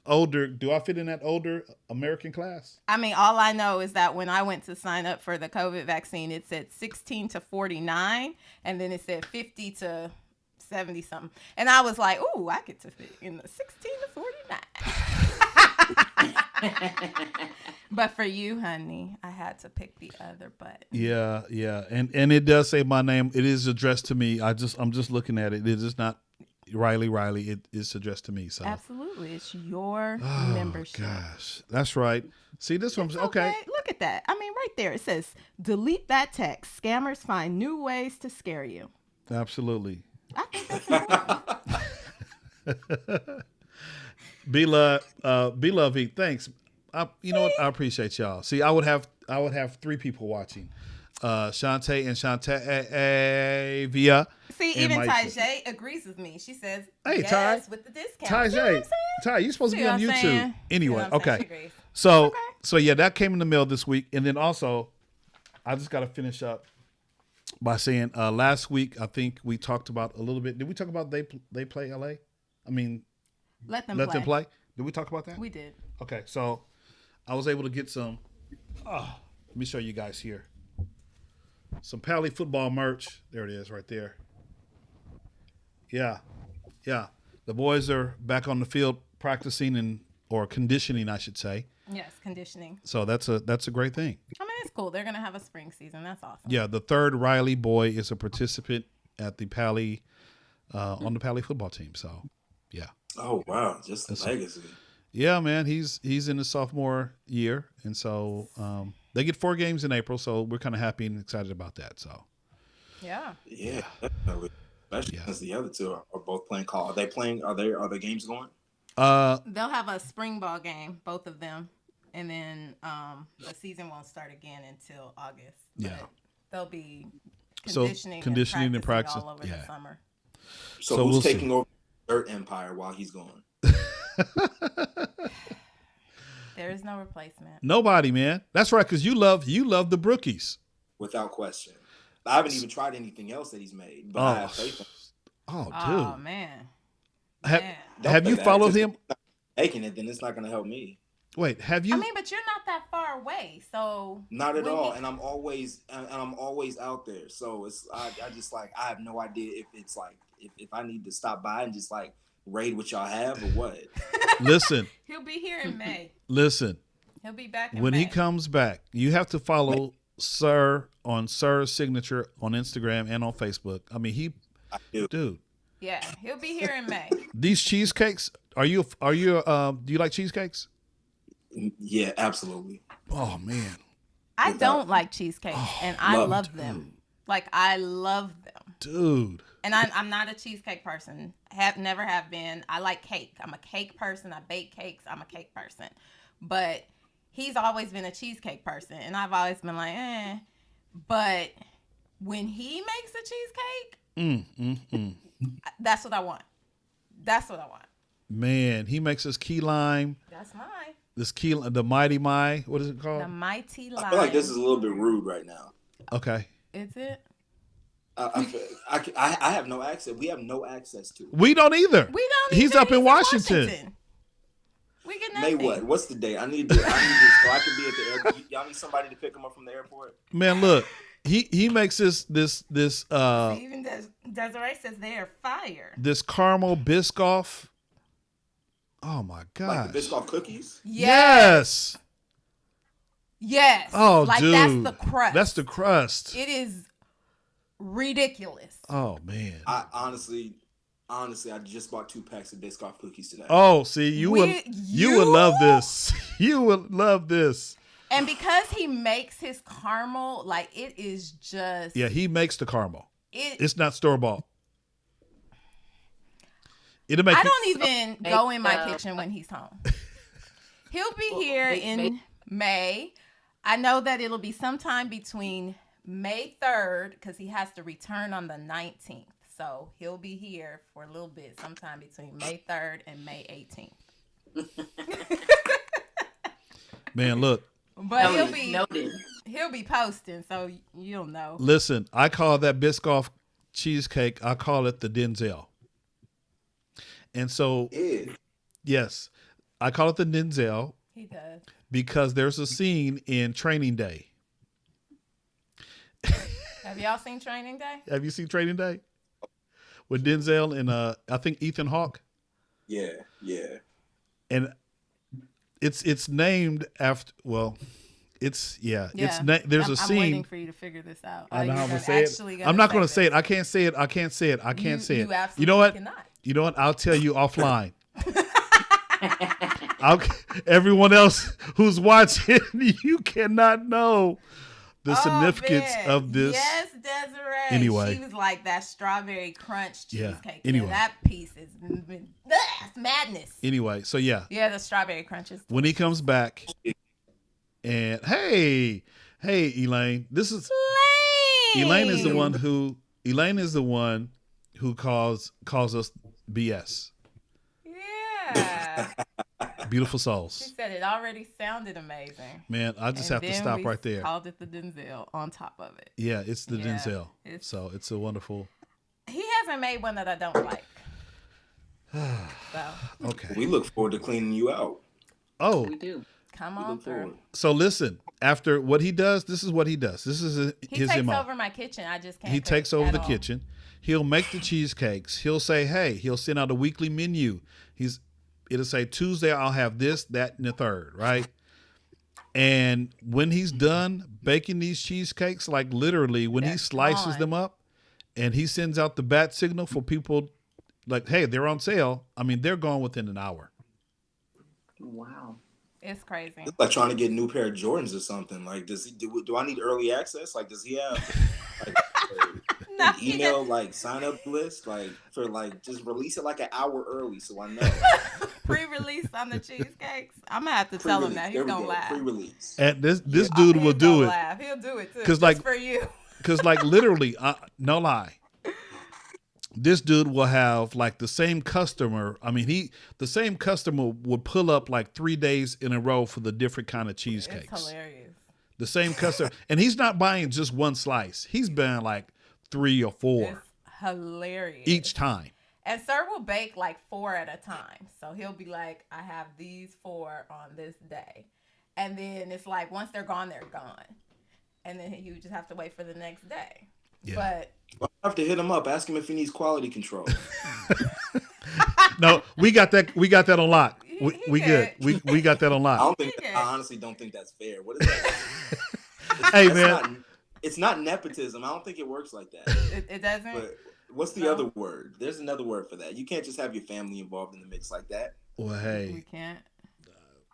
older, do I fit in that older American class? I mean, all I know is that when I went to sign up for the COVID vaccine, it said 16 to 49, and then it said 50 to 70 something. And I was like, ooh, I get to fit in the 16 to 49. But for you, honey, I had to pick the other button. Yeah. And it does say my name. It is addressed to me. I'm just looking at it. It is not Riley. It is addressed to me. So Absolutely. It's your membership. gosh, that's right. See, this one's okay. Look at that. I mean, right there. It says, delete that text. Scammers find new ways to scare you. Absolutely. I think that's important. Be lovey. Thanks. You know what? I appreciate y'all. See, I would have 3 people watching. Shantae and Shantavia. See, and even my- Tajay agrees with me. She says, Hey, yes, Ty. with the discount. Tajay, Ty, you're supposed to See be on what I'm YouTube. saying? Anyway, See what I'm saying? okay. She agrees. So, Okay. so yeah, that came in the mail this week, and then also, I just got to finish up by saying last week I think we talked about a little bit. Did we talk about they play LA? I mean, Let them let play. them play. Did we talk about that? We did. Okay, so I was able to get some. Let me show you guys here. Some Pally football merch. There it is, right there. Yeah. The boys are back on the field practicing or conditioning, I should say. Yes, conditioning. So that's a great thing. I mean, it's cool. They're going to have a spring season. That's awesome. Yeah, the third Riley boy is a participant at the Pally on the Pally football team. So, yeah. Oh wow, just the legacy. Yeah, man, he's in his sophomore year, and so they get 4 games in April. So we're kind of happy and excited about that. So, Yeah. Yeah, definitely. Especially since the other two are both playing call. Are they playing? Are their games going? They'll have a spring ball game, both of them. And then the season won't start again until August. But Yeah. they'll be So, conditioning and practice practice, all over yeah. the summer. So So who's we'll see. taking over the Dirt Empire while he's gone? There is no replacement. Nobody, man. That's right, because you love the Brookies. Without question. I haven't even tried anything else that he's made, but I have faith in him. Oh, dude. Oh, man. have Man. Don't have say you that. followed Just him? if he's not making it, then it's not going to help me. Wait, have you? I mean, but you're not that far away, so Not at when all, he- and I'm always out there. So it's I just like I have no idea if it's like if I need to stop by and just like raid what y'all have or what. Listen, he'll be here in May. listen. He'll be back in When May. he comes back, you have to follow Sir on Sir's signature on Instagram and on Facebook. I mean, I do. dude, Yeah, he'll be here in May. these cheesecakes. Do you like cheesecakes? Yeah, absolutely. Oh man, I don't like cheesecakes, and I love love them. Like, I love them. dude. And I'm not a cheesecake person. Never have been. I like cake. I'm a cake person. I bake cakes. I'm a cake person. But he's always been a cheesecake person, and I've always been like, eh. But when he makes a cheesecake, that's what I want. That's what I want. Man, he makes us key lime. That's mine. The mighty my. What is it called? The mighty line. I feel like this is a little bit rude right now. Okay. Is it? I have no access. We have no access to it. We don't either. We don't. He's even- up in Washington. We get May nothing. what? What's the date? I need to so I can be at the airport. Y'all need somebody to pick him up from the airport. Man, look. He makes this Even Desiree says they are fire. this caramel biscoff. Oh my god. Like the Biscoff cookies. Yes. Yes. Oh, like dude. that's the crust. That's the crust. It is ridiculous. Oh man. I honestly, I just bought 2 packs of Biscoff cookies today. Oh, see, you would you- love this. You would love this. And because he makes his caramel, like it is just Yeah, he makes the caramel. It, It's not store bought. It'll make I you- don't even Make go in my the- kitchen when he's home. He'll be here make- in May. I know that it'll be sometime between May 3rd because he has to return on the 19th. So he'll be here for a little bit, sometime between May 3rd and May 18th. Man, look. But Noted. he'll be posting, so you'll know. Listen, I call that Biscoff cheesecake, I call it the Denzel. And so, Yeah. yes, I call it the Denzel He does. because there's a scene in Training Day. Have y'all seen Training Day? Have you seen Training Day? With Denzel and I think Ethan Hawke. Yeah. And it's named after, well, it's Yeah. there's a I'm scene. waiting for you to figure this out. I know Are how you I'm gonna say it. actually I'm not going to this? say it. I can't say it. I can't say it. I can't say it. You absolutely You know what? cannot. You know what? I'll tell you offline. Everyone else who's watching, you cannot know the significance man. of this. Yes, Desiree. Anyway. She was like that strawberry crunch Yeah, cheesecake. anyway. Yeah, that piece is it's madness. Anyway, so yeah, Yeah, the strawberry crunches. when he comes back, and hey, Elaine, this is Elaine is the one who calls us BS. Yeah. Beautiful She souls. said it already sounded amazing. Man, I just And have to then stop we right there. Called it the Denzel on top of it. Yeah, it's the Yeah, Denzel. it's- So it's a wonderful. He hasn't made one that I don't like. So Okay. We look forward to cleaning you out. Oh, We do. come We on look through. forward. so listen. After what he does, this is what he does. This is He his takes MO. over my kitchen. I just can't. He cook takes over at the all. kitchen. He'll make the cheesecakes. He'll say, "Hey," he'll send out a weekly menu. It'll say Tuesday I'll have this, that, and the third, right? And when he's done baking these cheesecakes, like literally when he They're slices gone. them up and he sends out the bat signal for people like, "Hey, they're on sale." I mean, they're gone within an hour. Wow. It's crazy. It's like trying to get a new pair of Jordans or something. Like, does he do I need early access? Like, does he have like No, an he email like sign up list like for like just release it like an hour early so I know. Pre-release on the cheesecakes. I'm gonna have to tell him that. He's gonna laugh. Pre-release. And this dude will He's do gonna it laugh. He'll do it too. 'Cause, Just like- for you. because, like, literally, no lie. This dude will have like the same customer. I mean, the same customer would pull up like 3 days in a row for the different kind of It's cheesecakes. hilarious. The same customer, and he's not buying just one slice. He's buying like 3 or 4 It's hilarious. each time. And Sir will bake like 4 at a time. So he'll be like, I have these 4 on this day. And then it's like, once they're gone, they're gone. And then you just have to wait for the next day. Yeah. But I have to hit him up, ask him if he needs quality control. No, we got that. We got that on lock. He We good. good. We got that on lock. I honestly don't think that's fair. What is that? Hey, That's man. not- it's not nepotism. I don't think it works like that. it doesn't. But what's the No. other word? There's another word for that. You can't just have your family involved in the mix like that. Well, We hey, can't.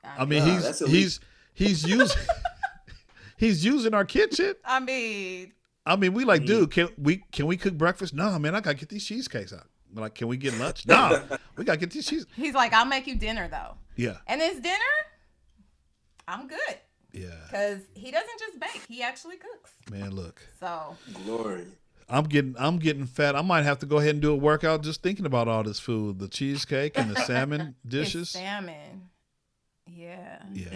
I mean, Nah, that's he's using he's using our kitchen. I mean, I mean, we like, dude, can we cook breakfast? No, man, I gotta get these cheesecakes out. We're like, can we get lunch? No, we gotta get these cheese. he's like, I'll make you dinner though. Yeah, And this dinner, I'm good. yeah, Because he doesn't just bake, he actually cooks. man. Look, So Glory. I'm getting fat. I might have to go ahead and do a workout just thinking about all this food, the cheesecake and the salmon it's dishes. salmon. Yeah. Yeah.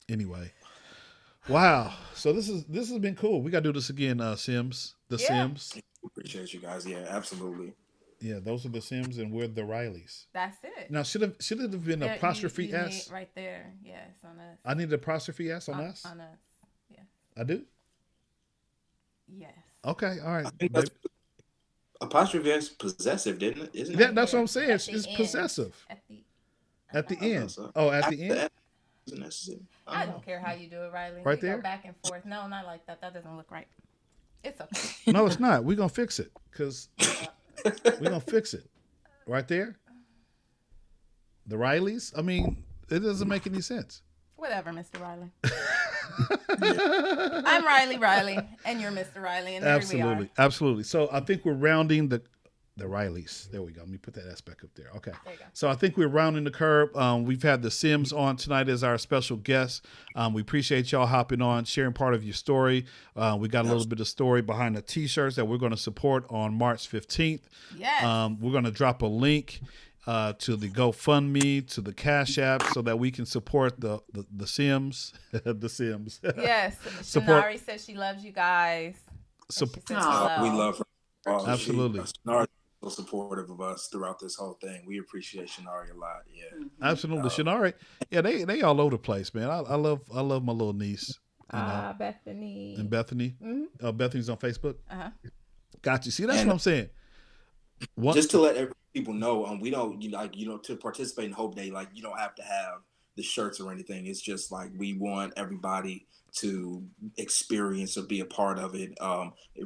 Anyway, wow. So this has been cool. We gotta do this again, Sims. The Yeah. Sims. Appreciate you guys. Yeah, absolutely. Yeah, those are the Sims, and we're the Rileys. That's it. Now, should it have been There- apostrophe you S? need right there. Yes, on us. I need apostrophe S on us. On us. I do. Yes. Okay, all right. I think that's apostrophe S possessive, didn't it? Isn't Yeah, it? that's what I'm saying. At the It's end. possessive At the at the I thought end. so. Oh, at After the end. S isn't necessary. I don't care how you do it, Riley. Right We there? Go back and forth. No, not like that. That doesn't look right. It's okay. No, it's not. We're gonna fix it because we're gonna fix it right there. The Rileys. I mean, it doesn't make any sense. Whatever, Mr. Riley. I'm Riley, and you're Mr. Riley, and there we Absolutely, are. absolutely. So I think we're rounding the Rileys. There we go. Let me put that aspect up there. Okay. There you go. So I think we're rounding the curve. We've had the Sims on tonight as our special guest. We appreciate y'all hopping on, sharing part of your story. We got a little bit of story behind the T-shirts that we're going to support on March 15th. Yes. We're going to drop a link to the GoFundMe, to the Cash App, so that we can support the Sims. The Sims. Yes. Support- Shanari says she loves you guys. Sup- She says Aw, hello. We love her. Oh, Absolutely. Shanari is so supportive of us throughout this whole thing. We appreciate Shanari a lot. Yeah. Absolutely. Shanari. Yeah, they all over the place, man. I love my little niece. You know, Bethany. and Bethany. Bethany's on Facebook. Uh-huh. Got you. See, that's And- what I'm saying. What? Just to let people know, we don't to participate in Hope Day, like you don't have to have the shirts or anything. It's just like we want everybody to experience or be a part of it.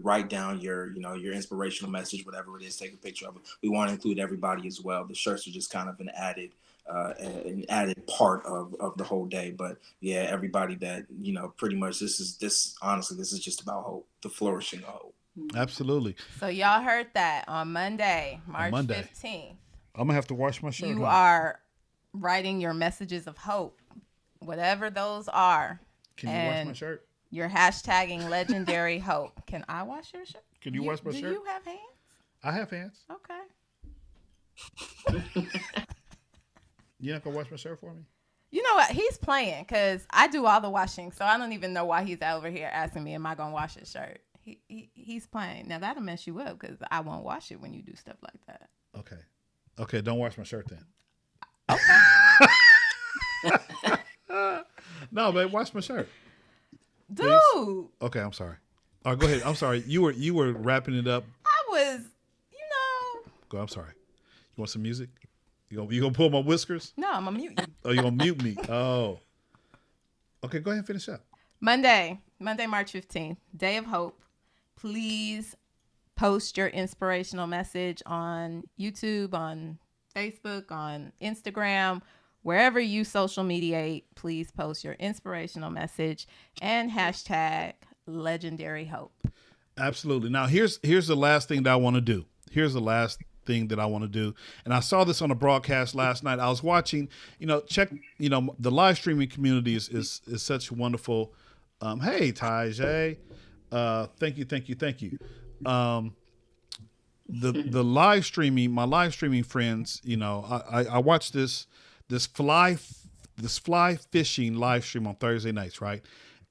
Write down your inspirational message, whatever it is. Take a picture of it. We want to include everybody as well. The shirts are just kind of an added part of the whole day. But yeah, everybody that pretty much this is just about hope, the flourishing of hope. Absolutely. So y'all heard that on Monday, March Monday. 15th. I'm gonna have to wash my shirt. You huh? are writing your messages of hope, whatever those are. Can you wash and my shirt? You're hashtagging legendary hope. Can I wash your shirt? Can you wash my shirt? Do you have hands? I have hands. Okay. You not gonna wash my shirt for me? You know what? He's playing because I do all the washing, so I don't even know why he's over here asking me, "Am I gonna wash his shirt?" He's playing. Now that'll mess you up because I won't wash it when you do stuff like that. Okay. Don't wash my shirt then. Okay. No, babe, wash my shirt. Dude. Please. Okay, I'm sorry. All right, go ahead. I'm sorry. You were wrapping it up. I was, Go. I'm sorry. You want some music? You gonna pull my whiskers? No, I'm gonna mute you. Oh, you gonna mute me? Oh. Okay, go ahead and finish up. Monday, March 15th, Day of Hope. Please post your inspirational message on YouTube, on Facebook, on Instagram, wherever you social mediate. Please post your inspirational message and hashtag legendary hope. Absolutely. Now, here's the last thing that I want to do. And I saw this on a broadcast last night. I was watching, the live streaming community is such wonderful. Hey, Tajay. Thank you. The live streaming, my live streaming friends, I watched this fly fishing live stream on Thursday nights, right?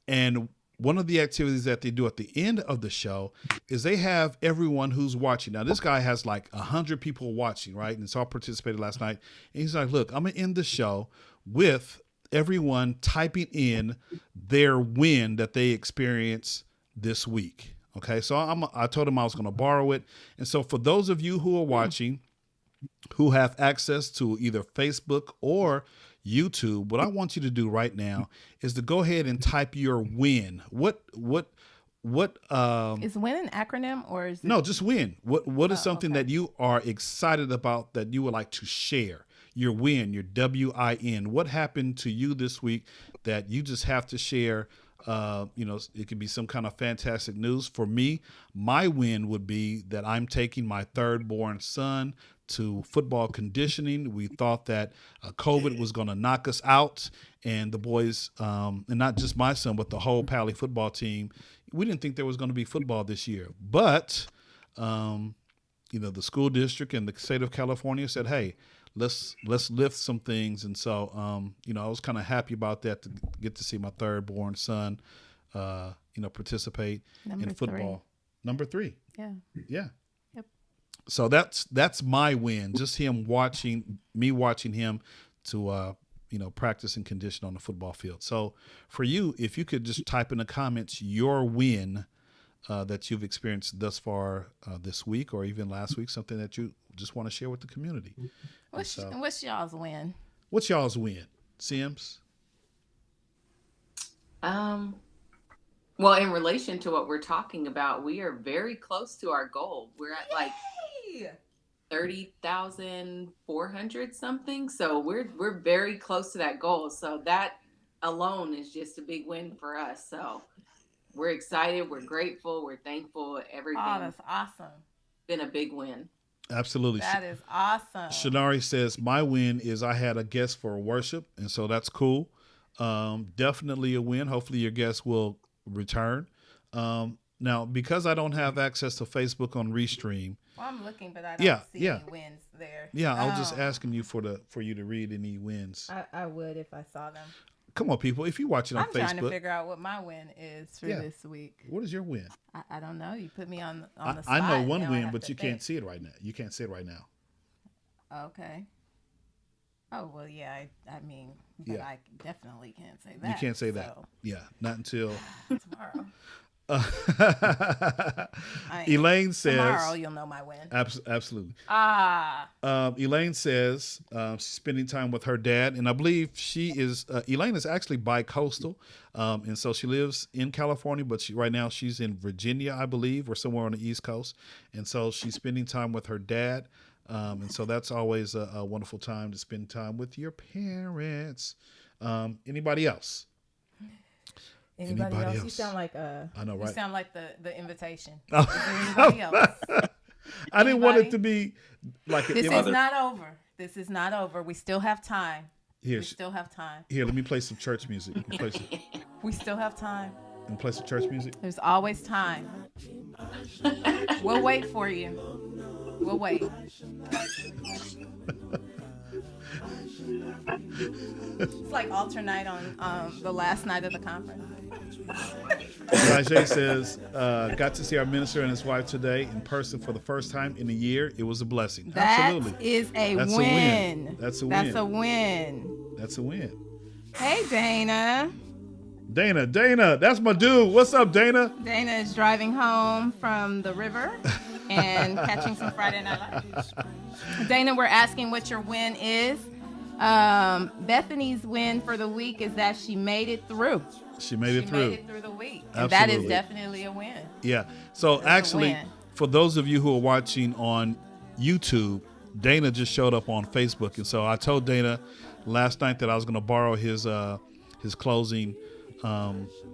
And one of the activities that they do at the end of the show is they have everyone who's watching. Now, this guy has like 100 people watching, right? And so I participated last night. And he's like, look, I'm going to end the show with everyone typing in their win that they experienced this week. Okay, so I told him I was going to borrow it. And so for those of you who are watching, who have access to either Facebook or YouTube, what I want you to do right now is to go ahead and type your win. What is win an acronym or is it? No, just win. What is something that you are excited about that you would like to share? Your win, your WIN. What happened to you this week that you just have to share? It could be some kind of fantastic news. For me, my win would be that I'm taking my third born son to football conditioning. We thought that COVID was going to knock us out, and the boys, and not just my son, but the whole Pally football team, we didn't think there was going to be football this year. But, the school district and the state of California said, hey, let's lift some things. And so, I was kind of happy about that, to get to see my third born son, participate in football. Number 3. Yeah. Yeah. Yep. So that's my win. Just watching him to, practice and condition on the football field. So for you, if you could just type in the comments your win that you've experienced thus far this week or even last week, something that you just want to share with the community. What's y'all's win? What's y'all's win, Sims? Well, in relation to what we're talking about, we are very close to our goal. We're at like 30,400 something. So we're very close to that goal. So that alone is just a big win for us. So we're excited. We're grateful. We're thankful. Everything. Oh, that's awesome. Been a big win. Absolutely. That is awesome. Shanari says, my win is I had a guest for worship, and so that's cool. Definitely a win. Hopefully your guest will return. Now, because I don't have access to Facebook on Restream. Well, I'm looking, but I don't see any wins there. Yeah, I was just asking you for you to read any wins. I would if I saw them. Come on, people. If you're watching on Facebook. I'm trying to figure out what my win is for this week. What is your win? I don't know. You put me on the spot. I know one win, but you can't see it right now. You can't see it right now. Okay. Oh, well, yeah. I mean, but I definitely can't say that. You can't say that. Yeah, not until tomorrow. Elaine says tomorrow you'll know my win. Absolutely. Elaine says she's spending time with her dad, and I believe Elaine is actually bi-coastal, and so she lives in California, but right now she's in Virginia, I believe, or somewhere on the East Coast, and so she's spending time with her dad, and so that's always a wonderful time to spend time with your parents. Anybody else? Anybody else? You sound like I know, right? You sound like the invitation. Is there anybody else? I didn't want it to be like this is not over. This is not over. We still have time. We still have time. Here, let me play some church music. We still have time. And play some church music. There's always time. We'll wait for you. We'll wait. It's like alternate on the last night of the conference. Najee says, got to see our minister and his wife today in person for the first time in a year. It was a blessing. That Absolutely. is a That's win. That's a win. That's a win. That's a win. Hey, Dana. Dana, that's my dude. What's up, Dana? Dana is driving home from the river and catching some Friday Night Lights. Dana, we're asking what your win is. Bethany's win for the week is that she made it through. She made it through. Made it through the week. And that is definitely a win. Yeah. So actually, for those of you who are watching on YouTube, Dana just showed up on Facebook. And so I told Dana last night that I was going to borrow his closing.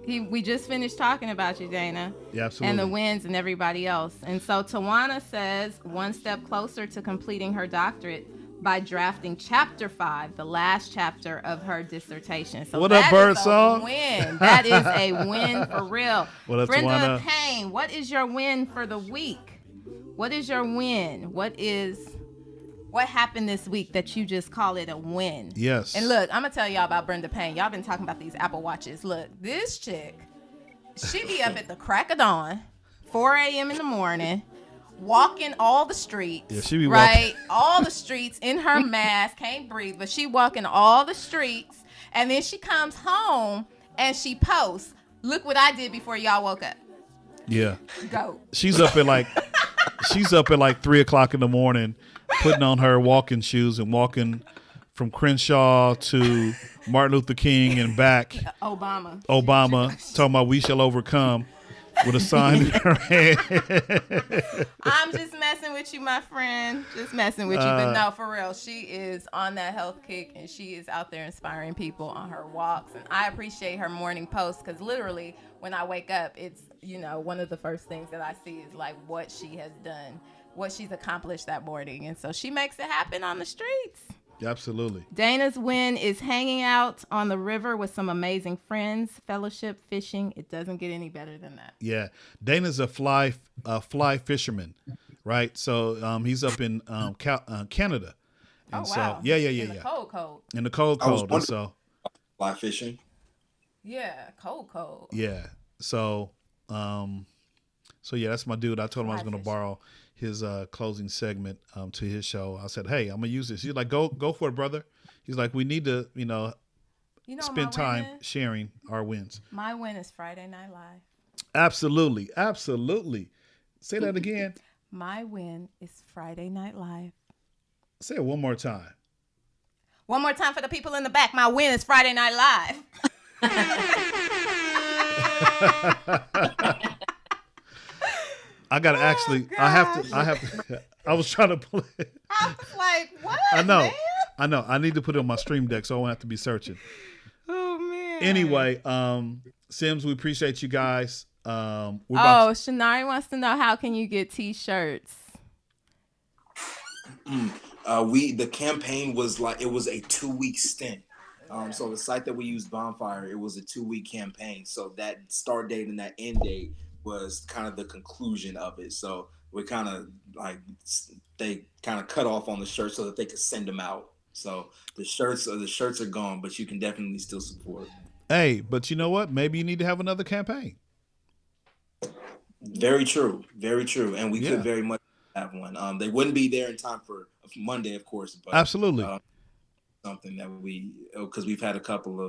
We just finished talking about you, Dana. Yeah, absolutely. And the wins and everybody else. And so Tawana says, one step closer to completing her doctorate by drafting chapter 5, the last chapter of her dissertation. So what up, Birdsong? Win. That is a win for real. What up, Brenda Tawana? Payne, what is your win for the week? What is your win? What happened this week that you just call it a win? Yes. And look, I'm going to tell y'all about Brenda Payne. Y'all been talking about these Apple Watches. Look, this chick, she be up at the crack of dawn, 4 a.m. in the morning, walking all the streets. Yeah, she be right? All the streets in her mask, can't breathe, but she walking all the streets. And then she comes home and she posts, look what I did before y'all woke up. Yeah. Go. She's up at like 3:00 in the morning, putting on her walking shoes and walking from Crenshaw to Martin Luther King and back. Obama, talking about we shall overcome with a sign in her hand. I'm just messing with you, my friend. Just messing with you. But no, for real, she is on that health kick and she is out there inspiring people on her walks. And I appreciate her morning posts because literally when I wake up, it's, one of the first things that I see is like what she has done, what she's accomplished that morning. And so she makes it happen on the streets. Absolutely. Dana's win is hanging out on the river with some amazing friends, fellowship, fishing. It doesn't get any better than that. Yeah. Dana's a fly fisherman, right? So he's up in Canada. And wow. Yeah. In the cold. In the cold. And so fly fishing. Yeah, cold. Yeah. So yeah, that's my dude. I told him I was going to borrow his closing segment to his show. I said, hey, I'm gonna use this. He's like, go for it, brother. He's like, we need to, spend time sharing our wins. My win is Friday Night Live. Absolutely. Say that again. My win is Friday Night Live. Say it one more time. One more time for the people in the back. My win is Friday Night Live. I gotta actually. Gosh. I have to. I was trying to play it. I was like, what? I know. Man? I know. I need to put it on my stream deck, so I won't have to be searching. Oh man. Anyway, Sims, we appreciate you guys. Shanari wants to know how can you get T-shirts. The campaign was like, it was a 2-week stint. So the site that we used, Bonfire, it was a 2-week campaign. So that start date and that end date was kind of the conclusion of it. So we kind of they kind of cut off on the shirts so that they could send them out. So the shirts are gone, but you can definitely still support. Hey, but you know what? Maybe you need to have another campaign. Very true. And we could very much have one. They wouldn't be there in time for Monday, of course. But, absolutely. Something that because we've had a couple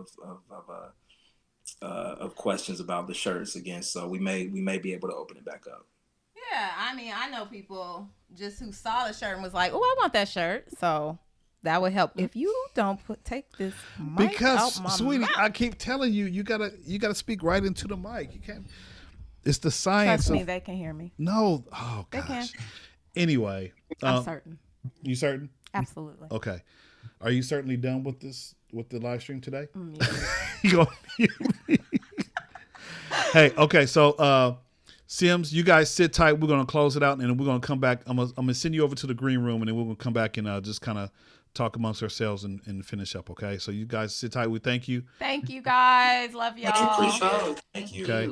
of questions about the shirts again, so we may be able to open it back up. Yeah, I mean, I know people just who saw the shirt and was like, "Oh, I want that shirt." So that would help if you don't take this mic because, out my sweetie, mouth. I keep telling you, you gotta speak right into the mic. You can't. It's the science. Trust me, they can hear me. No, oh they gosh. can. Anyway, I'm certain. You certain? Absolutely. Okay. Are you certainly done with the live stream today? Yeah. Hey, okay, so Sims, you guys sit tight. We're gonna close it out, and then we're gonna come back. I'm gonna send you over to the green room, and then we're gonna come back and just kind of talk amongst ourselves and finish up. Okay, so you guys sit tight. We thank you. Thank you guys. Love y'all. Thank you. Okay.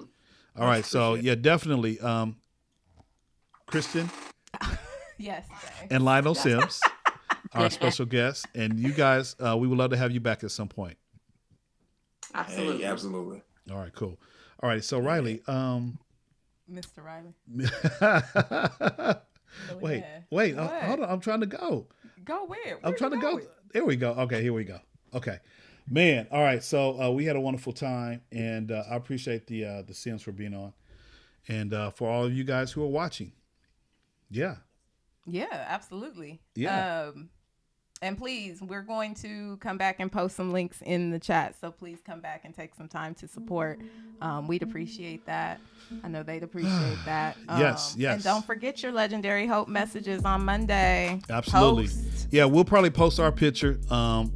All right. So yeah, definitely. Kristen Yes. Jay. and Lionel Sims, our special guests, and you guys. We would love to have you back at some point. Absolutely. Hey, absolutely. All right. Cool. All right. So Riley. Mr. Riley. Wait. What? Hold on. I'm trying to go. Go where? I'm trying to go. There we go. Okay, here we go. Okay, man. All right. So we had a wonderful time, and I appreciate the Sims for being on, and for all of you guys who are watching. Yeah. Yeah, absolutely. Yeah. And please, we're going to come back and post some links in the chat. So please come back and take some time to support. We'd appreciate that. I know they'd appreciate that. Yes. And don't forget your legendary hope messages on Monday. Absolutely. Post. Yeah, we'll probably post our picture.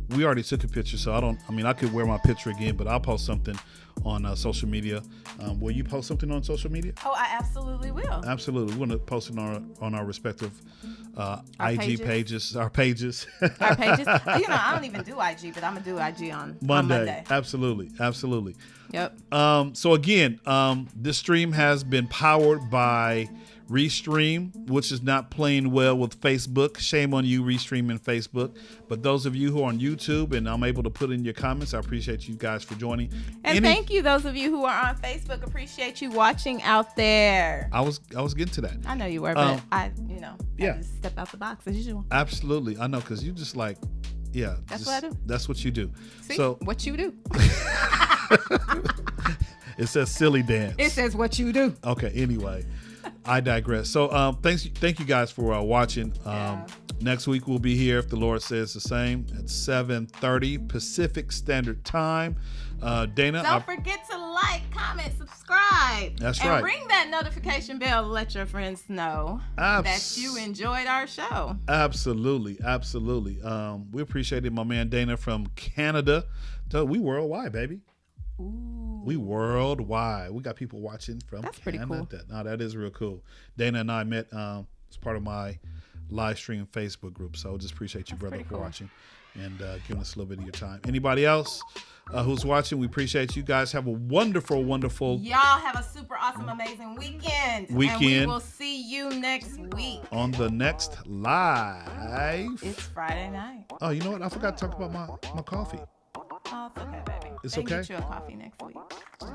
We already took a picture, so I could wear my picture again, but I'll post something on social media. Will you post something on social media? Oh, I absolutely will. Absolutely. We're going to post it on our respective IG pages. Our pages. Our pages. I don't even do IG, but I'm going to do IG on Monday. Absolutely. Absolutely. Yep. So again, this stream has been powered by Restream, which is not playing well with Facebook. Shame on you, Restream and Facebook. But those of you who are on YouTube and I'm able to put in your comments, I appreciate you guys for joining. And thank you, those of you who are on Facebook. Appreciate you watching out there. I was getting to that. I know you were, but I yeah, just step out the box as usual. Absolutely, I know, because you just like, yeah, that's what I do. That's what you do. See, so what you do. It says silly dance. It says what you do. Okay. Anyway, I digress. So thank you guys for watching. Next week we'll be here, if the Lord says the same, at 7:30 Pacific Standard Time. Dana, don't forget to like, comment, subscribe. That's and right. And ring that notification bell to let your friends know that you enjoyed our show. Absolutely. We appreciate it, my man Dana from Canada. We worldwide, baby. Ooh. We worldwide. We got people watching from That's Canada. pretty cool. No, that is real cool. Dana and I met as part of my live stream Facebook group. So just appreciate you, brother, for watching and giving us a little bit of your time. Anybody else who's watching, we appreciate you guys. Have a wonderful. Y'all have a super awesome, amazing weekend. And we will see you next week. On the next live. It's Friday night. Oh, you know what? I forgot to talk about my coffee. Oh, it's okay, baby. It's they okay. Get you a coffee next week.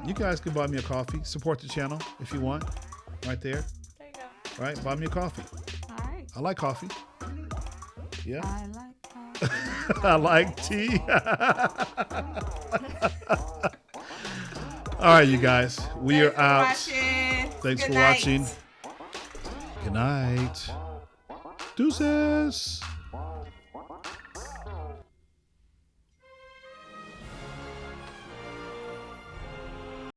You guys can buy me a coffee. Support the channel if you want. Right there. There you go. All right, buy me a coffee. All right. I like coffee. Yeah. I like coffee. I like tea. All right, you guys. We are out. Thanks for watching. Good night. Deuces.